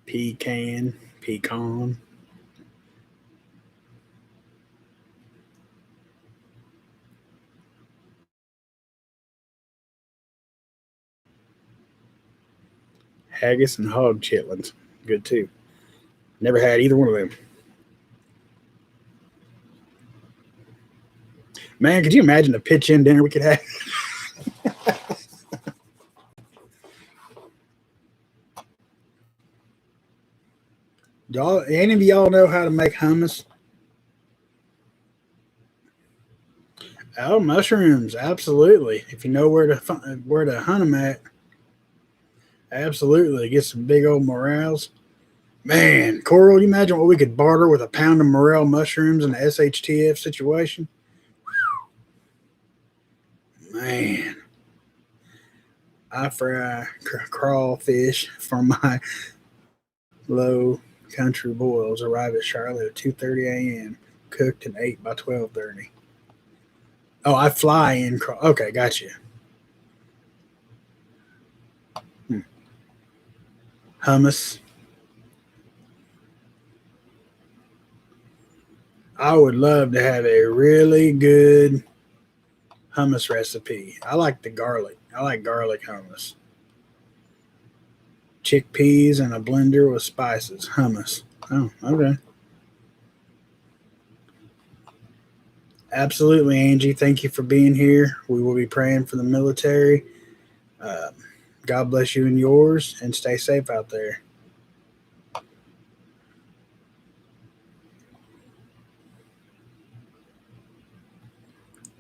Pecan, pecan. Haggis and hog chitlins. Good too. Never had either one of them. Man, could you imagine the pitch in dinner we could have? Y'all, any of y'all know how to make hummus? Oh, mushrooms, absolutely. If you know where to hunt them at. Absolutely. Get some big old morels. Man, Coral, you imagine what we could barter with a pound of morel mushrooms in a SHTF situation? Man, I fry crawfish for my low country boils. Arrive at Charlotte at 2:30 a.m. Cooked and ate by 12:30. Oh, I fly in. Okay, got you. Hmm. Hummus. I would love to have a really good hummus recipe. I like the garlic. I like garlic hummus. Chickpeas in a blender with spices. Hummus. Oh, okay. Absolutely, Angie. Thank you for being here. We will be praying for the military. Uh, God bless you and yours, and stay safe out there.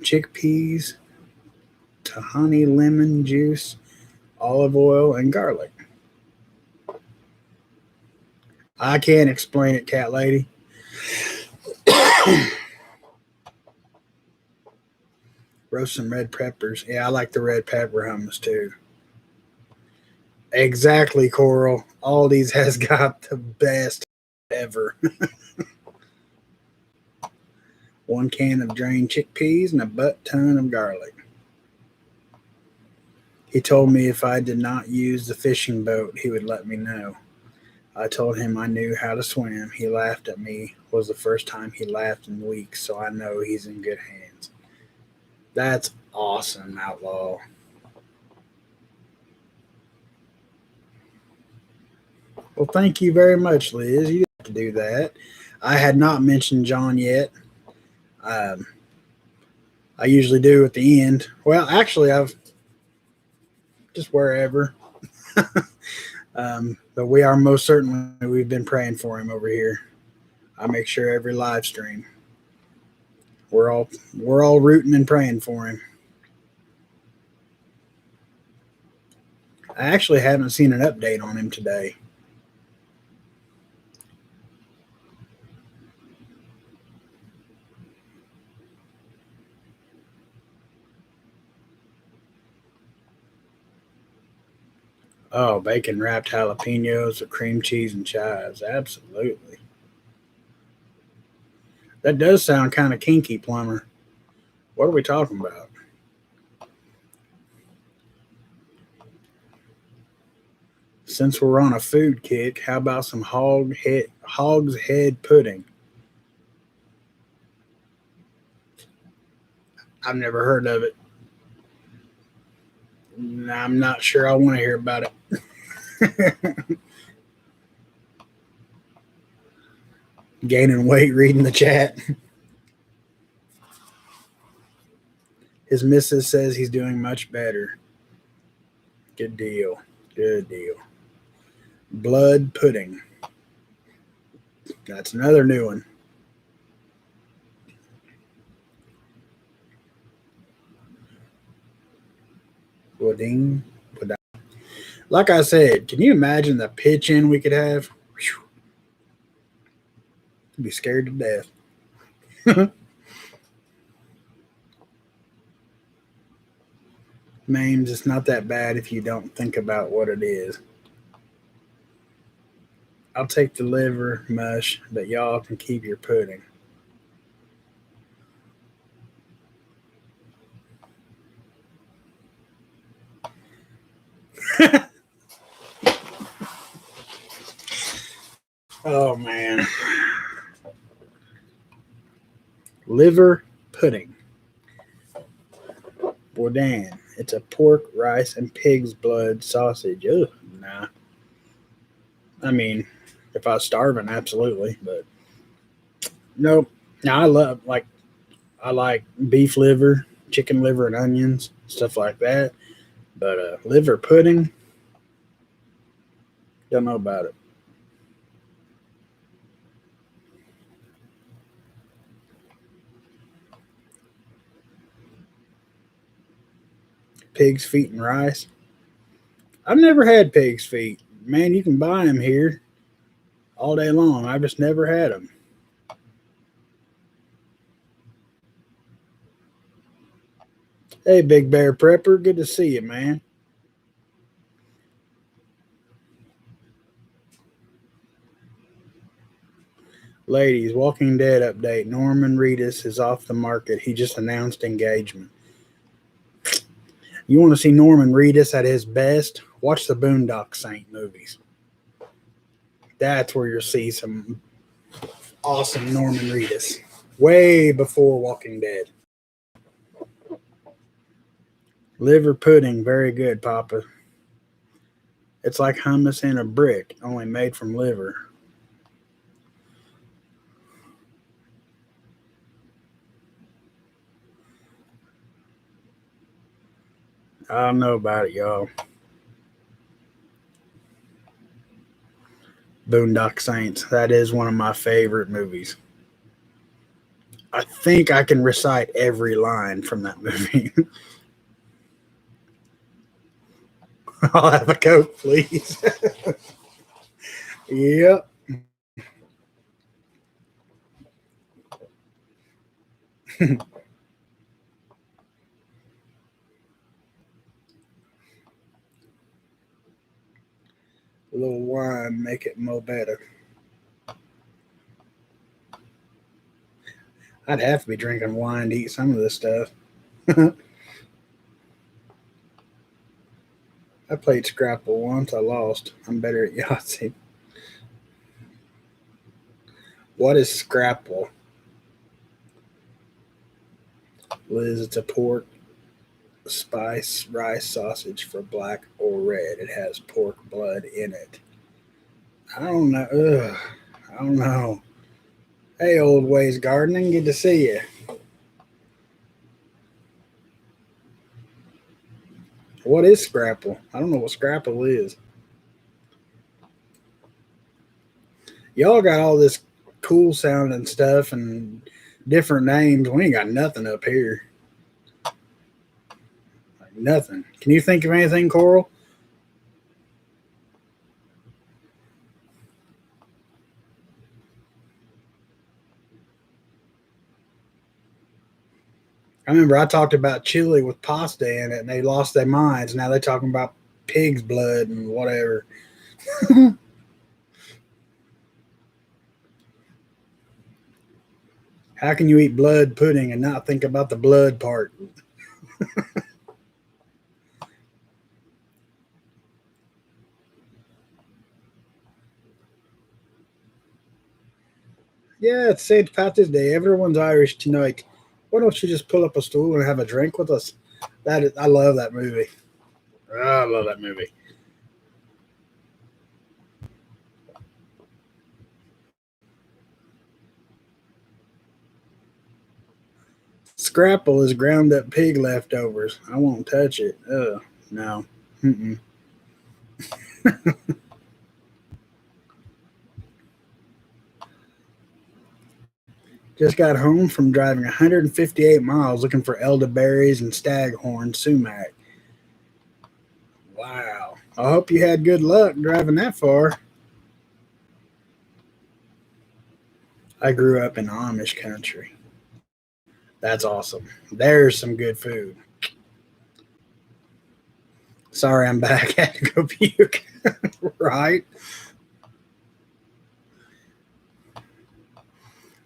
Chickpeas, tahini lemon juice, olive oil, and garlic. I can't explain it, cat lady. Roast some red peppers. Yeah, I like the red pepper hummus too. Exactly, Coral. Aldi's has got the best ever. One can of drained chickpeas and a butt ton of garlic. He told me if I did not use the fishing boat, he would let me know. I told him I knew how to swim. He laughed at me. It was the first time he laughed in weeks, so I know he's in good hands. That's awesome, Outlaw. Well, thank you very much, Liz. You didn't have to do that. I had not mentioned John yet. Um, I usually do at the end. Well, actually, I've just wherever. But we are most certainly, we've been praying for him over here. I make sure every live stream we're all rooting and praying for him. I actually haven't seen an update on him today. Oh, bacon wrapped jalapenos with cream cheese and chives. Absolutely. That does sound kind of kinky, Plumber. What are we talking about? Since we're on a food kick, how about some hog's head pudding? I've never heard of it. I'm not sure I want to hear about it. Gaining weight reading the chat. His missus says he's doing much better. Good deal. Good deal. Blood pudding. That's another new one. Pudding. Pudding. Like I said, can you imagine the pitch in we could have? Whew, I'd be scared to death. Mames, it's not that bad if you don't think about what it is. I'll take the liver mush, but y'all can keep your pudding. Oh man. Liver pudding. Bourdain. It's a pork, rice, and pig's blood sausage. Ugh, nah. I mean, if I was starving, absolutely, but nope. Now I like beef liver, chicken liver, and onions, stuff like that. But liver pudding, don't know about it. Pig's feet and rice. I've never had pig's feet. Man, you can buy them here all day long. I've just never had them. Hey, Big Bear Prepper, good to see you, man. Ladies, Walking Dead update. Norman Reedus is off the market. He just announced engagement. You want to see Norman Reedus at his best? Watch the Boondock Saint movies. That's where you'll see some awesome Norman Reedus. Way before Walking Dead. Liver pudding, very good, Papa. It's like hummus in a brick, only made from liver. I don't know about it, y'all. Boondock Saints. That is one of my favorite movies. I think I can recite every line from that movie. I'll have a Coke, please. Yep. A little wine make it more better. I'd have to be drinking wine to eat some of this stuff. I played Scrapple once. I lost. I'm better at Yahtzee. What is Scrapple? Liz, it's a pork spice rice sausage for black or red. It has pork blood in it. I don't know. Ugh, I don't know. Hey, Old Ways Gardening. Good to see you. What is Scrapple? I don't know what Scrapple is. Y'all got all this cool sounding stuff and different names. We ain't got nothing up here. Like nothing. Can you think of anything, Coral? I remember I talked about chili with pasta in it, and they lost their minds. Now they're talking about pig's blood and whatever. How can you eat blood pudding and not think about the blood part? Yeah, it's St. Patrick's Day. Everyone's Irish tonight. Why don't you just pull up a stool and have a drink with us? I love that movie. I love that movie. Scrapple is ground up pig leftovers. I won't touch it. Ugh, no. Mm-mm. Just got home from driving 158 miles looking for elderberries and staghorn sumac. Wow. I hope you had good luck driving that far. I grew up in Amish country. That's awesome. There's some good food. Sorry, I'm back. I had to go puke. Right?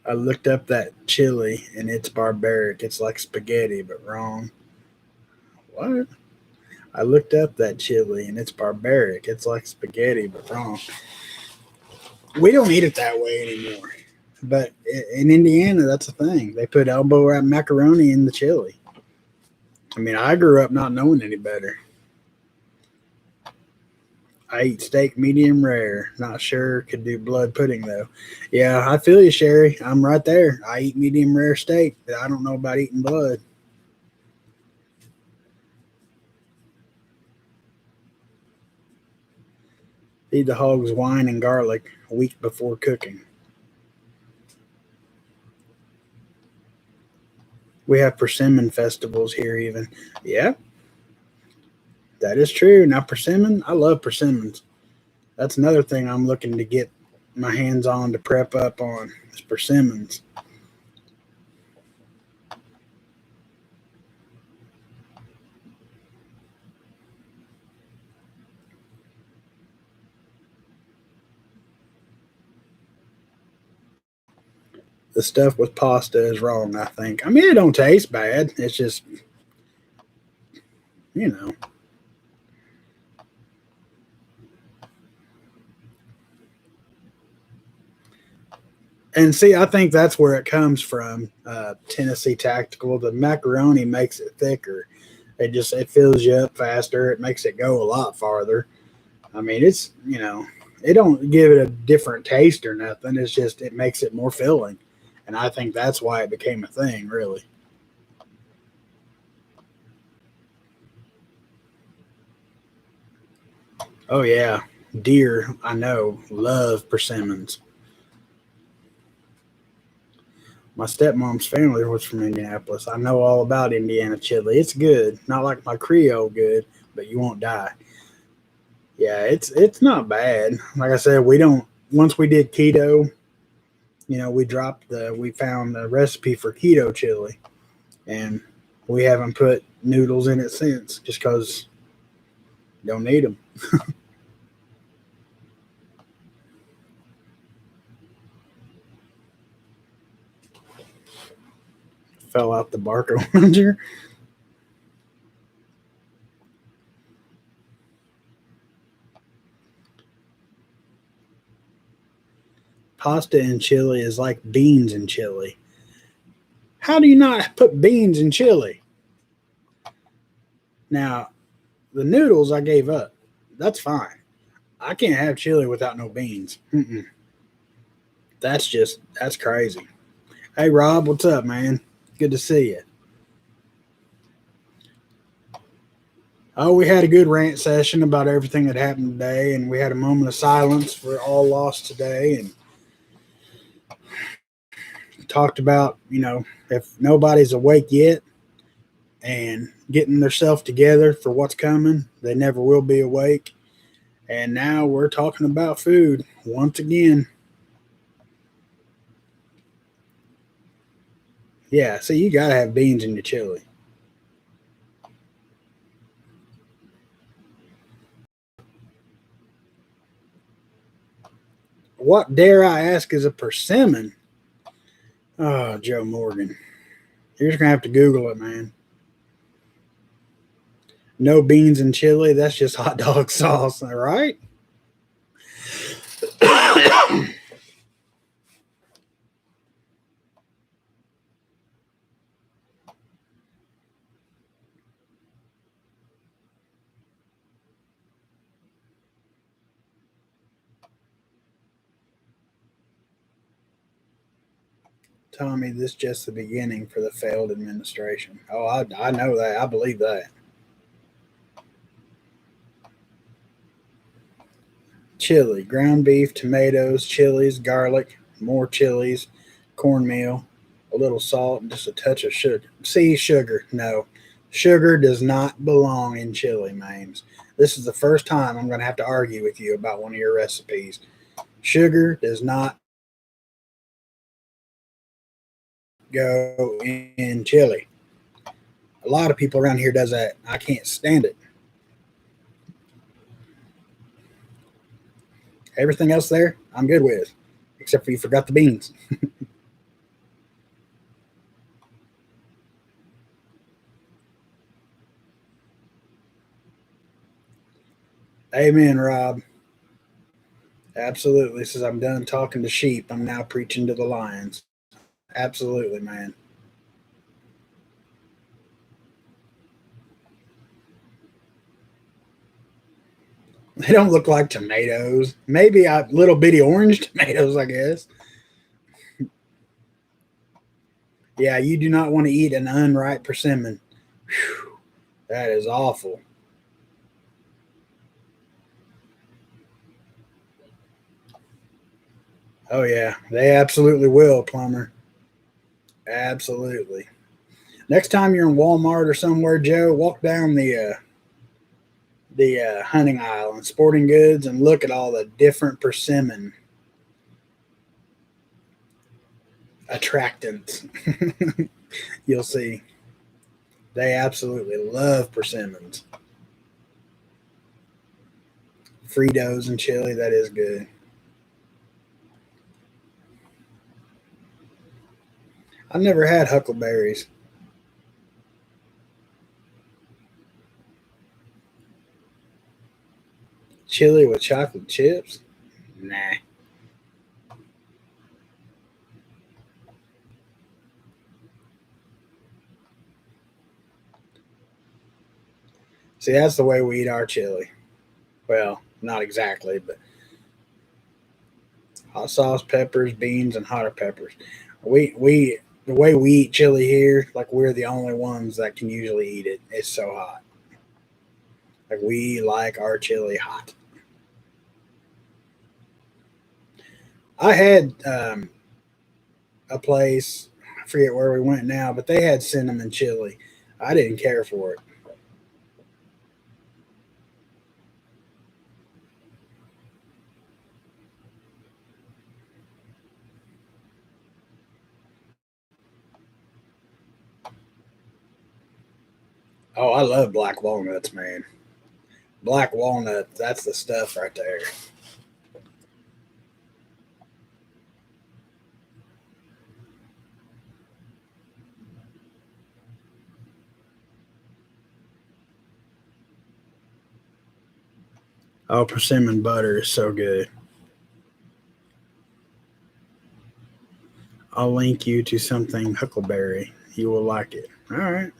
I looked up that chili and it's barbaric. It's like spaghetti, but wrong. What? I looked up that chili and it's barbaric. It's like spaghetti, but wrong. We don't eat it that way anymore. But in Indiana, that's a thing. They put elbow wrap macaroni in the chili. I mean, I grew up not knowing any better. I eat steak medium rare. Not sure could do blood pudding though. Yeah, I feel you, Sherry. I'm right there. I eat medium rare steak, but I don't know about eating blood. Feed the hogs wine and garlic a week before cooking. We have persimmon festivals here, even. Yeah, That is true. Now persimmon, I love persimmons. That's another thing I'm looking to get my hands on to prep up on is persimmons. The stuff with pasta is wrong, I think. I mean, it don't taste bad. It's just, you know. And see, I think that's where it comes from. Tennessee Tactical. The macaroni makes it thicker. It fills you up faster. It makes it go a lot farther. I mean, it's it don't give it a different taste or nothing. It's just it makes it more filling, and I think that's why it became a thing. Really. Oh yeah, deer. I know love persimmons. My stepmom's family was from Indianapolis. I know all about Indiana chili. It's good, not like my Creole good, but you won't die. Yeah, it's not bad. Like I said, we don't. Once we did keto, we found the recipe for keto chili, and we haven't put noodles in it since, just because don't need them. Fell out the barker launcher. Pasta and chili is like beans and chili. How do you not put beans in chili? Now, the noodles I gave up. That's fine. I can't have chili without no beans. Mm-mm. That's crazy. Hey, Rob, what's up, man? Good to see you. Oh, we had a good rant session about everything that happened today, and we had a moment of silence for all lost today, and talked about, if nobody's awake yet and getting themselves together for what's coming, they never will be awake. And now we're talking about food once again. Yeah, so you got to have beans in your chili. What dare I ask is a persimmon? Oh, Joe Morgan. You're just going to have to Google it, man. No beans and chili. That's just hot dog sauce, all right? Tommy, this is just the beginning for the failed administration. Oh, I know that. I believe that. Chili, ground beef, tomatoes, chilies, garlic, more chilies, cornmeal, a little salt, and just a touch of sugar. See, sugar. No. Sugar does not belong in chili, Mames. This is the first time I'm going to have to argue with you about one of your recipes. Sugar does not go in chili. A lot of people around here does that. I can't stand it. Everything else there, I'm good with, except for you forgot the beans. Amen, Rob. Absolutely. Says I'm done talking to sheep. I'm now preaching to the lions. Absolutely, man. They don't look like tomatoes. Maybe a little bitty orange tomatoes, I guess. Yeah, you do not want to eat an unripe persimmon. Whew, that is awful. Oh yeah, they absolutely will, plumber. Absolutely. Next time you're in Walmart or somewhere, Joe, walk down the the hunting aisle and sporting goods and look at all the different persimmon attractants. You'll see they absolutely love persimmons. Fritos and chili, that is good. I've never had huckleberries. Chili with chocolate chips? Nah. See, that's the way we eat our chili. Well, not exactly, but hot sauce, peppers, beans, and hotter peppers. We the way we eat chili here, like we're the only ones that can usually eat it. It's so hot. Like we like our chili hot. I had a place, I forget where we went now, but they had cinnamon chili. I didn't care for it. Oh, I love black walnuts, man. Black walnut, that's the stuff right there. Oh, persimmon butter is so good. I'll link you to something huckleberry. You will like it. All right.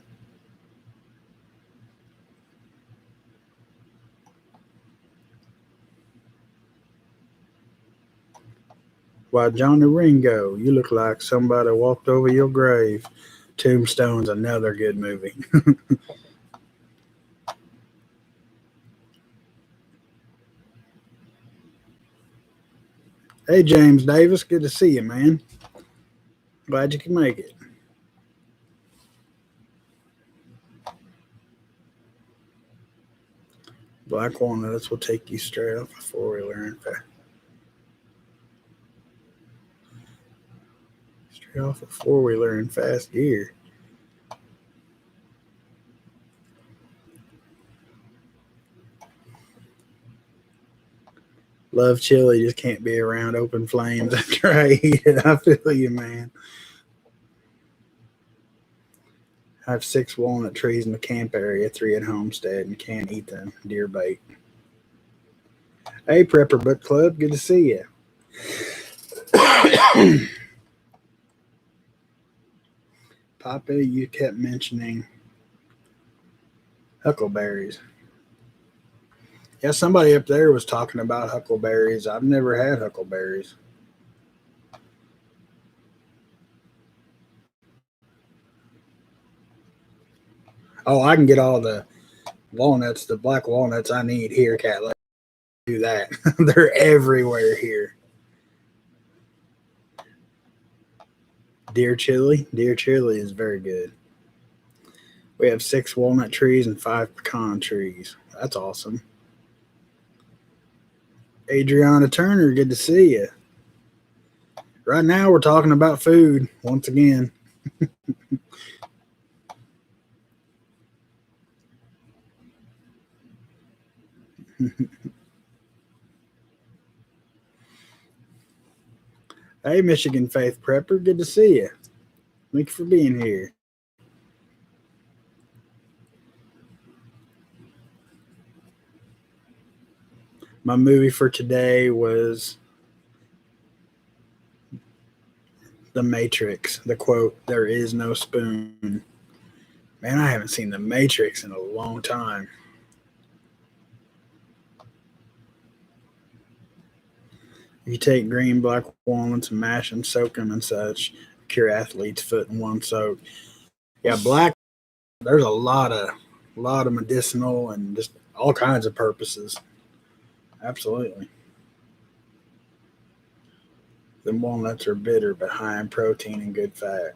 Why, Johnny Ringo, you look like somebody walked over your grave. Tombstone's another good movie. Hey, James Davis, good to see you, man. Glad you can make it. Black walnuts will take you straight off a four wheeler and straight off a four wheeler in fast gear. Love chili, just can't be around open flames after I eat it. I feel you, man. I have 6 walnut trees in the camp area, 3 at homestead, and can't eat them. Deer bait. Hey, Prepper Book Club, good to see you. Papa, you kept mentioning huckleberries. Yeah, somebody up there was talking about huckleberries. I've never had huckleberries. Oh, I can get all the walnuts, the black walnuts I need here, Cat. Let's do that. They're everywhere here. Deer chili. Deer chili is very good. We have 6 walnut trees and 5 pecan trees. That's awesome. Adriana Turner, good to see you. Right now, we're talking about food once again. Hey, Michigan Faith Prepper, good to see you. Thank you for being here. My movie for today was The Matrix. The quote, "There is no spoon." Man, I haven't seen The Matrix in a long time. If you take green black walnuts and mash them, soak them and such, cure athlete's foot in one soak. Yeah, black. There's a lot of medicinal and just all kinds of purposes. Absolutely. The walnuts are bitter but high in protein and good fat.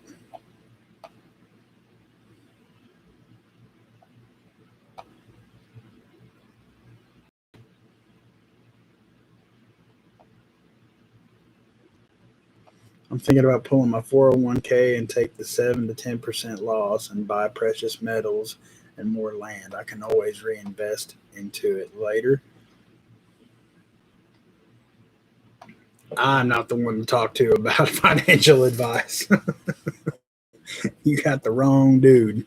I'm thinking about pulling my 401k and take the 7 to 10% loss and buy precious metals and more land. I can always reinvest into it later. I'm not the one to talk to about financial advice. You got the wrong dude.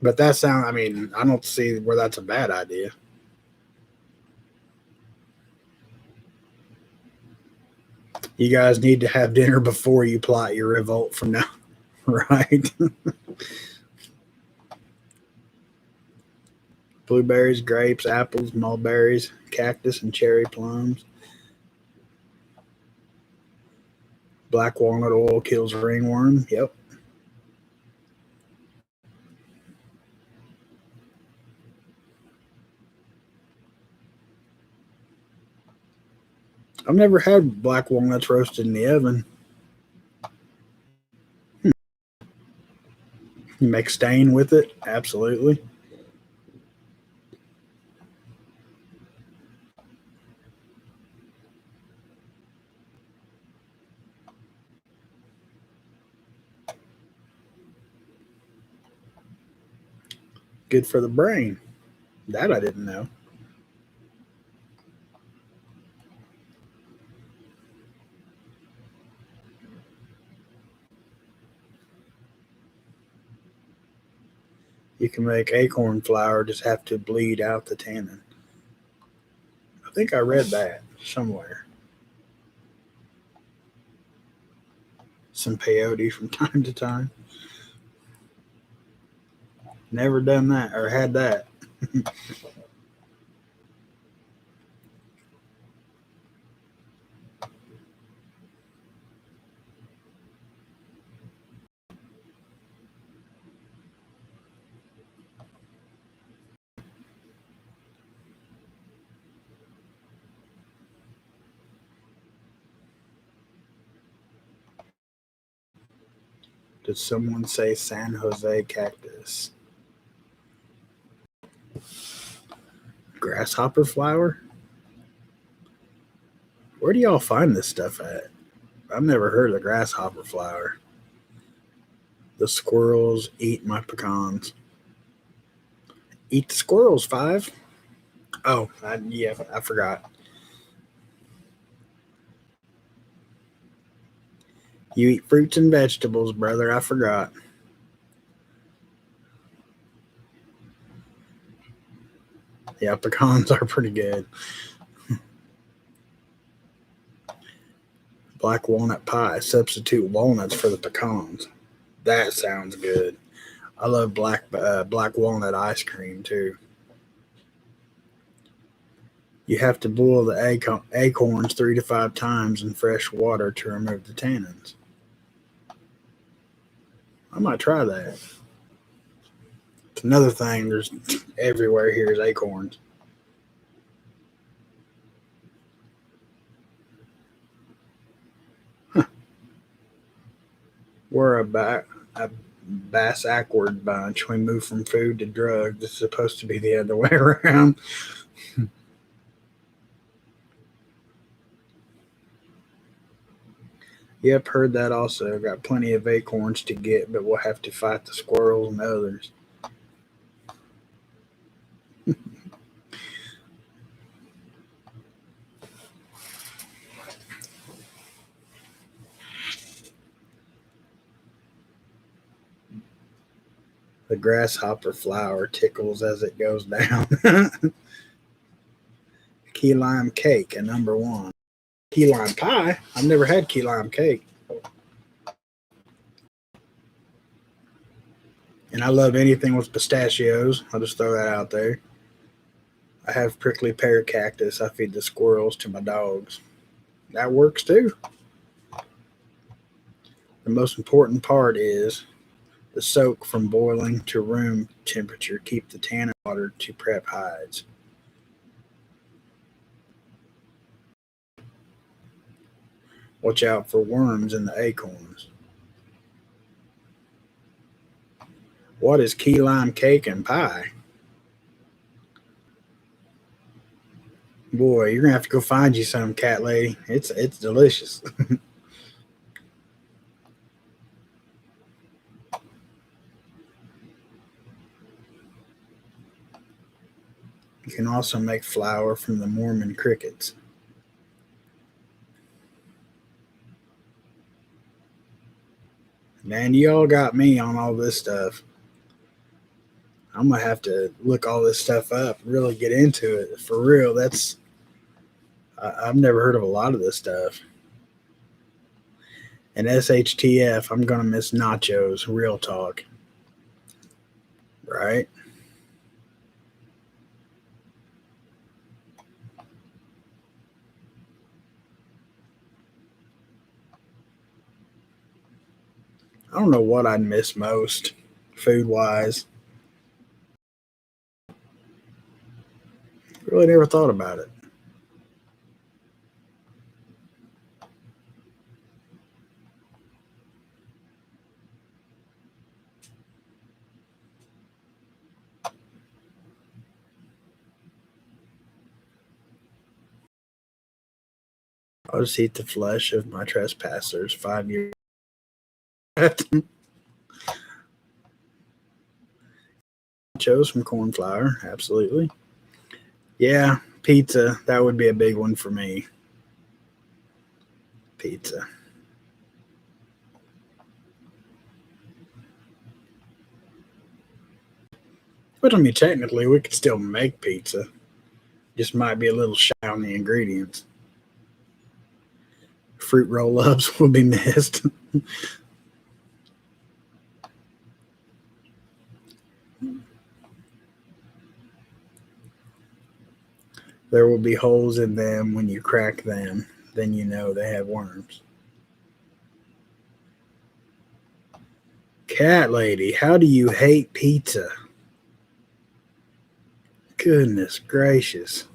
But that sound, I mean, I don't see where that's a bad idea. You guys need to have dinner before you plot your revolt from now, right? Blueberries, grapes, apples, mulberries, cactus, and cherry plums. Black walnut oil kills ringworm. Yep. I've never had black walnuts roasted in the oven. You make stain with it? Absolutely. Good for the brain. That I didn't know. You can make acorn flour, just have to bleed out the tannin. I think I read that somewhere. Some peyote from time to time. Never done that or had that. Did someone say San Jose cactus? Grasshopper flower? Where do y'all find this stuff at? I've never heard of the grasshopper flower. The squirrels eat my pecans. Eat the squirrels, five. Oh, yeah, I forgot. You eat fruits and vegetables, brother. I forgot. Yeah, pecans are pretty good. Black walnut pie. Substitute walnuts for the pecans. That sounds good. I love black walnut ice cream too. You have to boil the acorns 3 to 5 times in fresh water to remove the tannins. I might try that. It's another thing. There's everywhere here is acorns. We're a bass awkward bunch. We move from food to drugs. It's supposed to be the other way around. Yep, heard that also. Got plenty of acorns to get, but we'll have to fight the squirrels and others. The grasshopper flower tickles as it goes down. Key lime cake, a number one. Key lime pie? I've never had key lime cake. And I love anything with pistachios. I'll just throw that out there. I have prickly pear cactus. I feed the squirrels to my dogs. That works too. The most important part is the soak from boiling to room temperature. Keep the tannin water to prep hides. Watch out for worms in the acorns. What is key lime cake and pie? Boy, you're gonna have to go find you some, cat lady. It's delicious. You can also make flour from the Mormon crickets. Man, you all got me on all this stuff. I'm gonna have to look all this stuff up, really get into it for real. I've never heard of a lot of this stuff. And SHTF, I'm gonna miss nachos. Real talk, right? I don't know what I'd miss most, food wise. Really never thought about it. I'll just eat the flesh of my trespassers. 5 years. Nachos from corn flour, absolutely. Yeah, pizza. That would be a big one for me. Pizza. But I mean, technically, we could still make pizza. Just might be a little shy on the ingredients. Fruit roll ups will be missed. There will be holes in them when you crack them. Then you know they have worms. Cat lady, how do you hate pizza? Goodness gracious.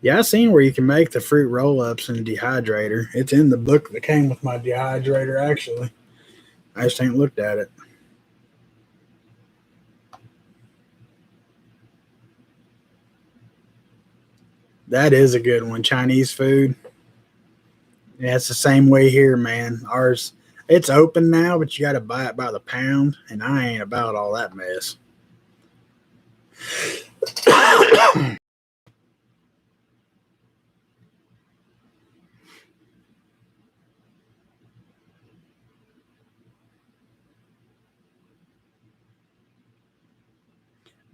Yeah, I seen where you can make the fruit roll ups in a dehydrator. It's in the book that came with my dehydrator, actually. I just ain't looked at it. That is a good one. Chinese food. Yeah, it's the same way here, man. Ours, it's open now, but you got to buy it by the pound, and I ain't about all that mess.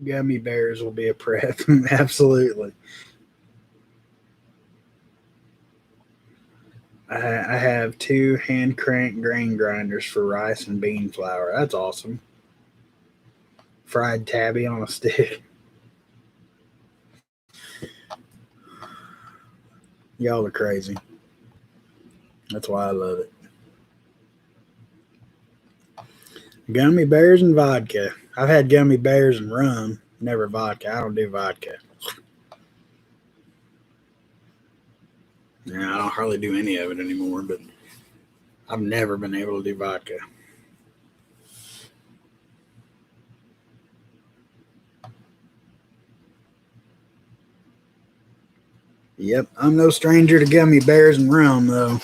Gummy bears will be a prep. Absolutely. I have two hand crank grain grinders for rice and bean flour. That's awesome. Fried tabby on a stick. Y'all are crazy. That's why I love it. Gummy bears and vodka. I've had gummy bears and rum, never vodka. I don't do vodka. Yeah, I don't hardly do any of it anymore, but I've never been able to do vodka. Yep, I'm no stranger to gummy bears and rum, though.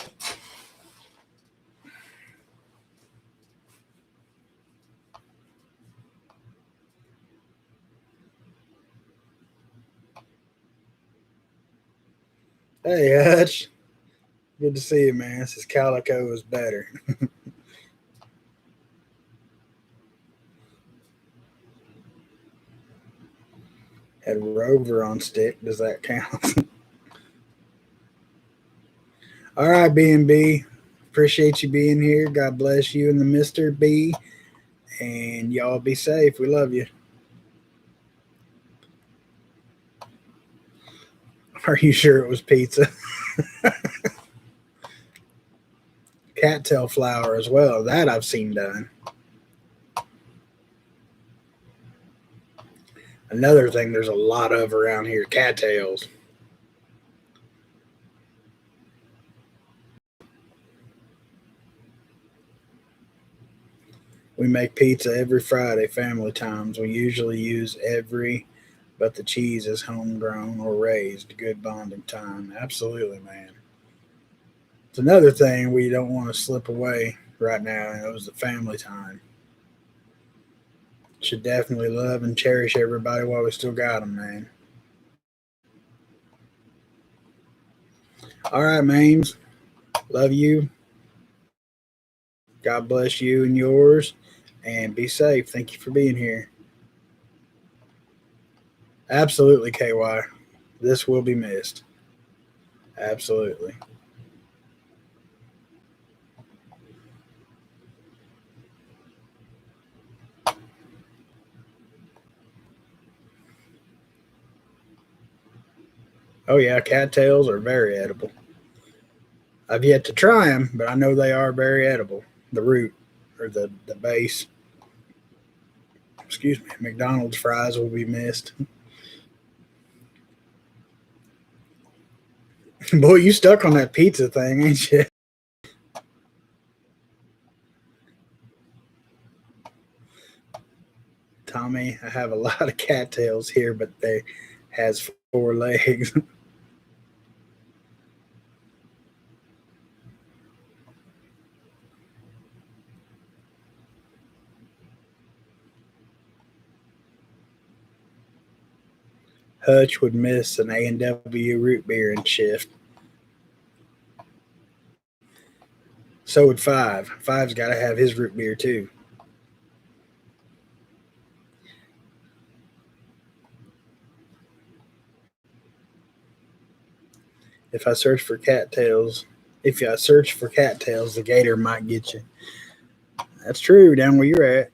Hey, Hutch. Good to see you, man. This is Calico is better. Had Rover on stick. Does that count? All right, B&B. Appreciate you being here. God bless you and the Mr. B. And y'all be safe. We love you. Are you sure it was pizza? Cattail flour as well. That I've seen done. Another thing there's a lot of around here, cattails. We make pizza every Friday, family times. We usually use every, but the cheese is homegrown or raised. Good bonding time. Absolutely, man. It's another thing we don't want to slip away right now. It was the family time. Should definitely love and cherish everybody while we still got them, man. All right, Mames. Love you. God bless you and yours. And be safe. Thank you for being here. Absolutely, KY. This will be missed. Absolutely. Oh, yeah. Cattails are very edible. I've yet to try them, but I know they are very edible. The root or the base. Excuse me. McDonald's fries will be missed. Boy, you stuck on that pizza thing, ain't you? Tommy, I have a lot of cattails here, but they has four legs. Hutch would miss an A&W root beer and shift. So would Five. Five's got to have his root beer too. If I search for cattails, if I search for cattails, the gator might get you. That's true. Down where you're at,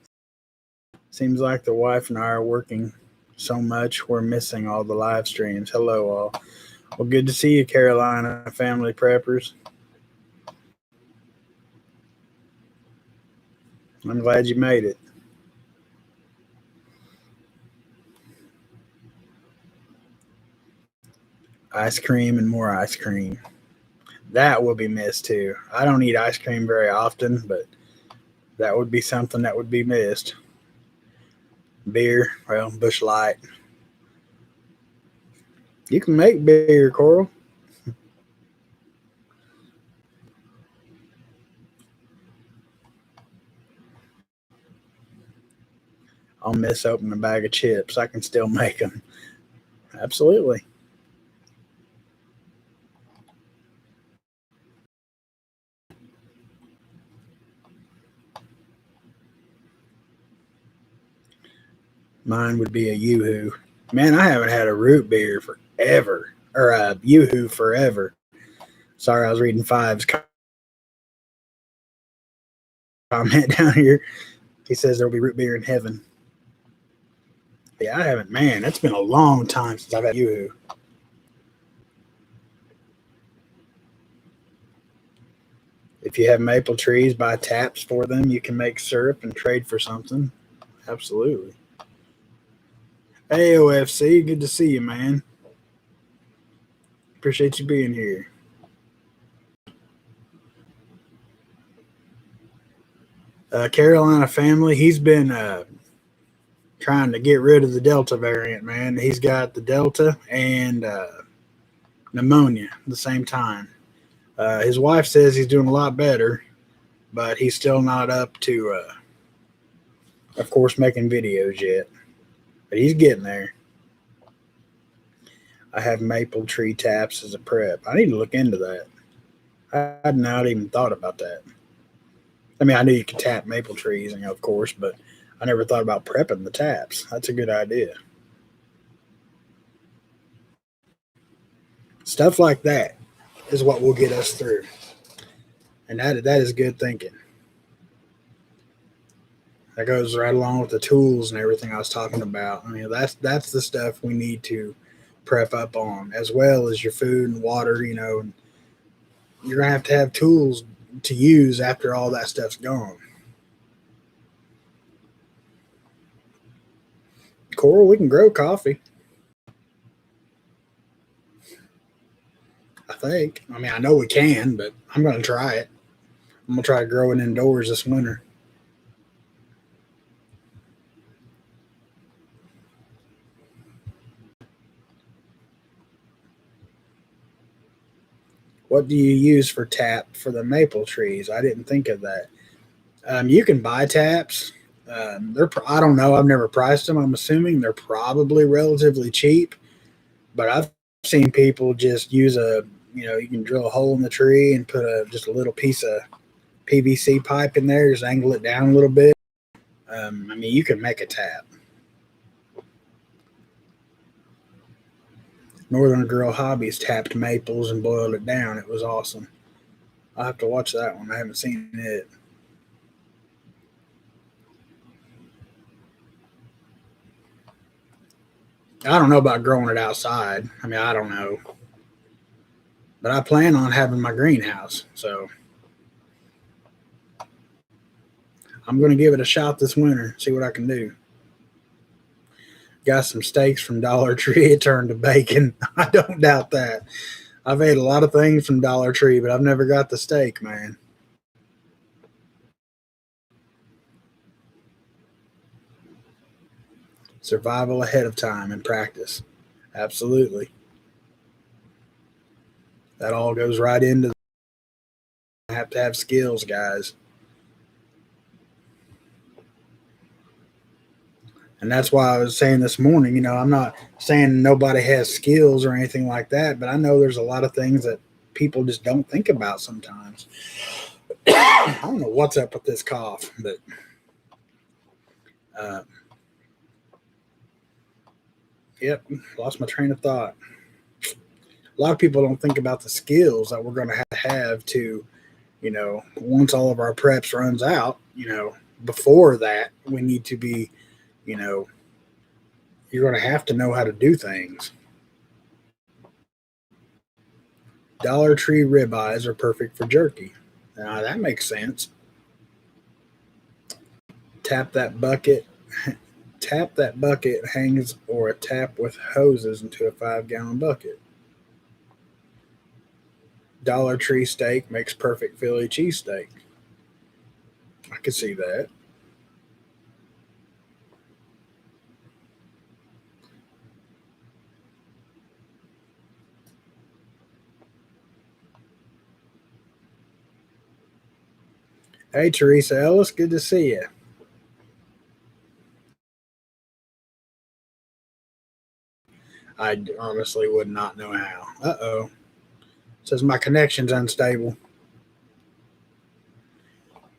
seems like the wife and I are working so much we're missing all the live streams. Hello, all. Well, good to see you, Carolina family preppers. I'm glad you made it. Ice cream and more ice cream. That will be missed too. I don't eat ice cream very often, but that would be something that would be missed. Beer, well, Bush Light. You can make beer, Coral. I'll miss opening a bag of chips. I can still make them. Absolutely. Mine would be a Yoo-Hoo. Man, I haven't had a root beer forever, or a Yoo-Hoo forever. Sorry, I was reading Five's comment down here. He says there'll be root beer in heaven. Yeah, I haven't. Man, that's been a long time since I've had Yoo-Hoo. If you have maple trees, buy taps for them. You can make syrup and trade for something. Absolutely. Hey, OFC, good to see you, man. Appreciate you being here. Carolina family, he's been trying to get rid of the Delta variant, man. He's got the Delta and pneumonia at the same time. His wife says he's doing a lot better, but he's still not up to, of course, making videos yet. But he's getting there. I have maple tree taps as a prep. I need to look into that. I had not even thought about that. I mean, I knew you could tap maple trees, of course, but I never thought about prepping the taps. That's a good idea. Stuff like that is what will get us through, and that is good thinking. That goes right along with the tools and everything I was talking about. I mean, that's the stuff we need to prep up on, as well as your food and water. You're gonna have to have tools to use after all that stuff's gone. Coral, we can grow coffee. I think. I mean, I know we can, but I'm gonna try it. I'm gonna try growing indoors this winter. What do you use for tap for the maple trees? I didn't think of that. You can buy taps. I don't know. I've never priced them. I'm assuming they're probably relatively cheap, but I've seen people just use you can drill a hole in the tree and put just a little piece of PVC pipe in there, just angle it down a little bit. I mean, you can make a tap. Northern Girl Hobbies tapped maples and boiled it down. It was awesome. I'll have to watch that one. I haven't seen it. I don't know about growing it outside. I mean, I don't know. But I plan on having my greenhouse. So I'm going to give it a shot this winter, see what I can do. Got some steaks from Dollar Tree. It turned to bacon. I don't doubt that. I've ate a lot of things from Dollar Tree, but I've never got the steak, man. Survival ahead of time and practice. Absolutely. That all goes right into have to have skills, guys. And that's why I was saying this morning, I'm not saying nobody has skills or anything like that, but I know there's a lot of things that people just don't think about sometimes. I don't know what's up with this cough, but uh, yep, lost my train of thought. A lot of people don't think about the skills that we're going to have to, once all of our preps runs out, before that, we need to be, you know, you're going to have to know how to do things. Dollar Tree ribeyes are perfect for jerky. Now that makes sense. Tap that bucket. Tap that bucket hangs or a tap with hoses into a 5-gallon bucket. Dollar Tree steak makes perfect Philly cheesesteak. I could see that. Hey, Teresa Ellis, good to see you. I honestly would not know how. Uh-oh. Says my connection's unstable.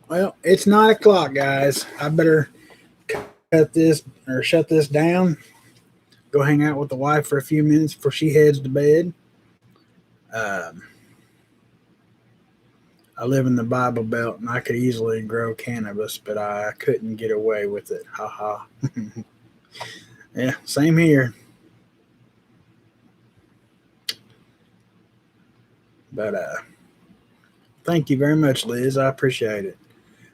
Well, it's 9 o'clock, guys. I better cut this or shut this down. Go hang out with the wife for a few minutes before she heads to bed. Um, I live in the Bible Belt and I could easily grow cannabis, but I couldn't get away with it. Ha ha. Yeah, same here. But thank you very much, Liz. I appreciate it.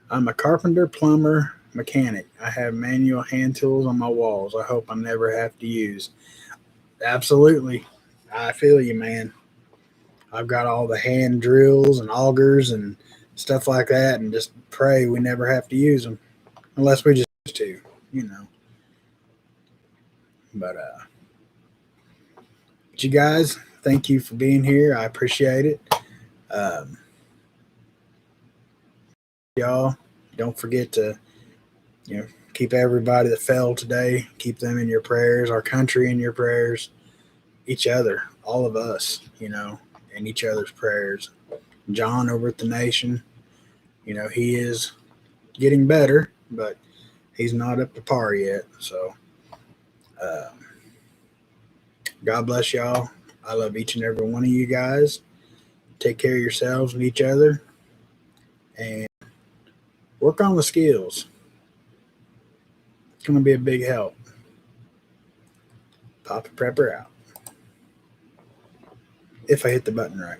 I'm a carpenter, plumber, mechanic. I have manual hand tools on my walls. I hope I never have to use. Absolutely. I feel you, man. I've got all the hand drills and augers and stuff like that, and just pray we never have to use them unless we just choose to, you know. But you guys, thank you for being here. I appreciate it. Um, y'all, don't forget to, keep everybody that fell today, keep them in your prayers, our country in your prayers, each other, all of us, in each other's prayers. John over at the Nation, he is getting better, but he's not up to par yet. So, uh, God bless y'all. I love each and every one of you guys. Take care of yourselves and each other, and work on the skills. It's going to be a big help. Papa Prepper out. If I hit the button right.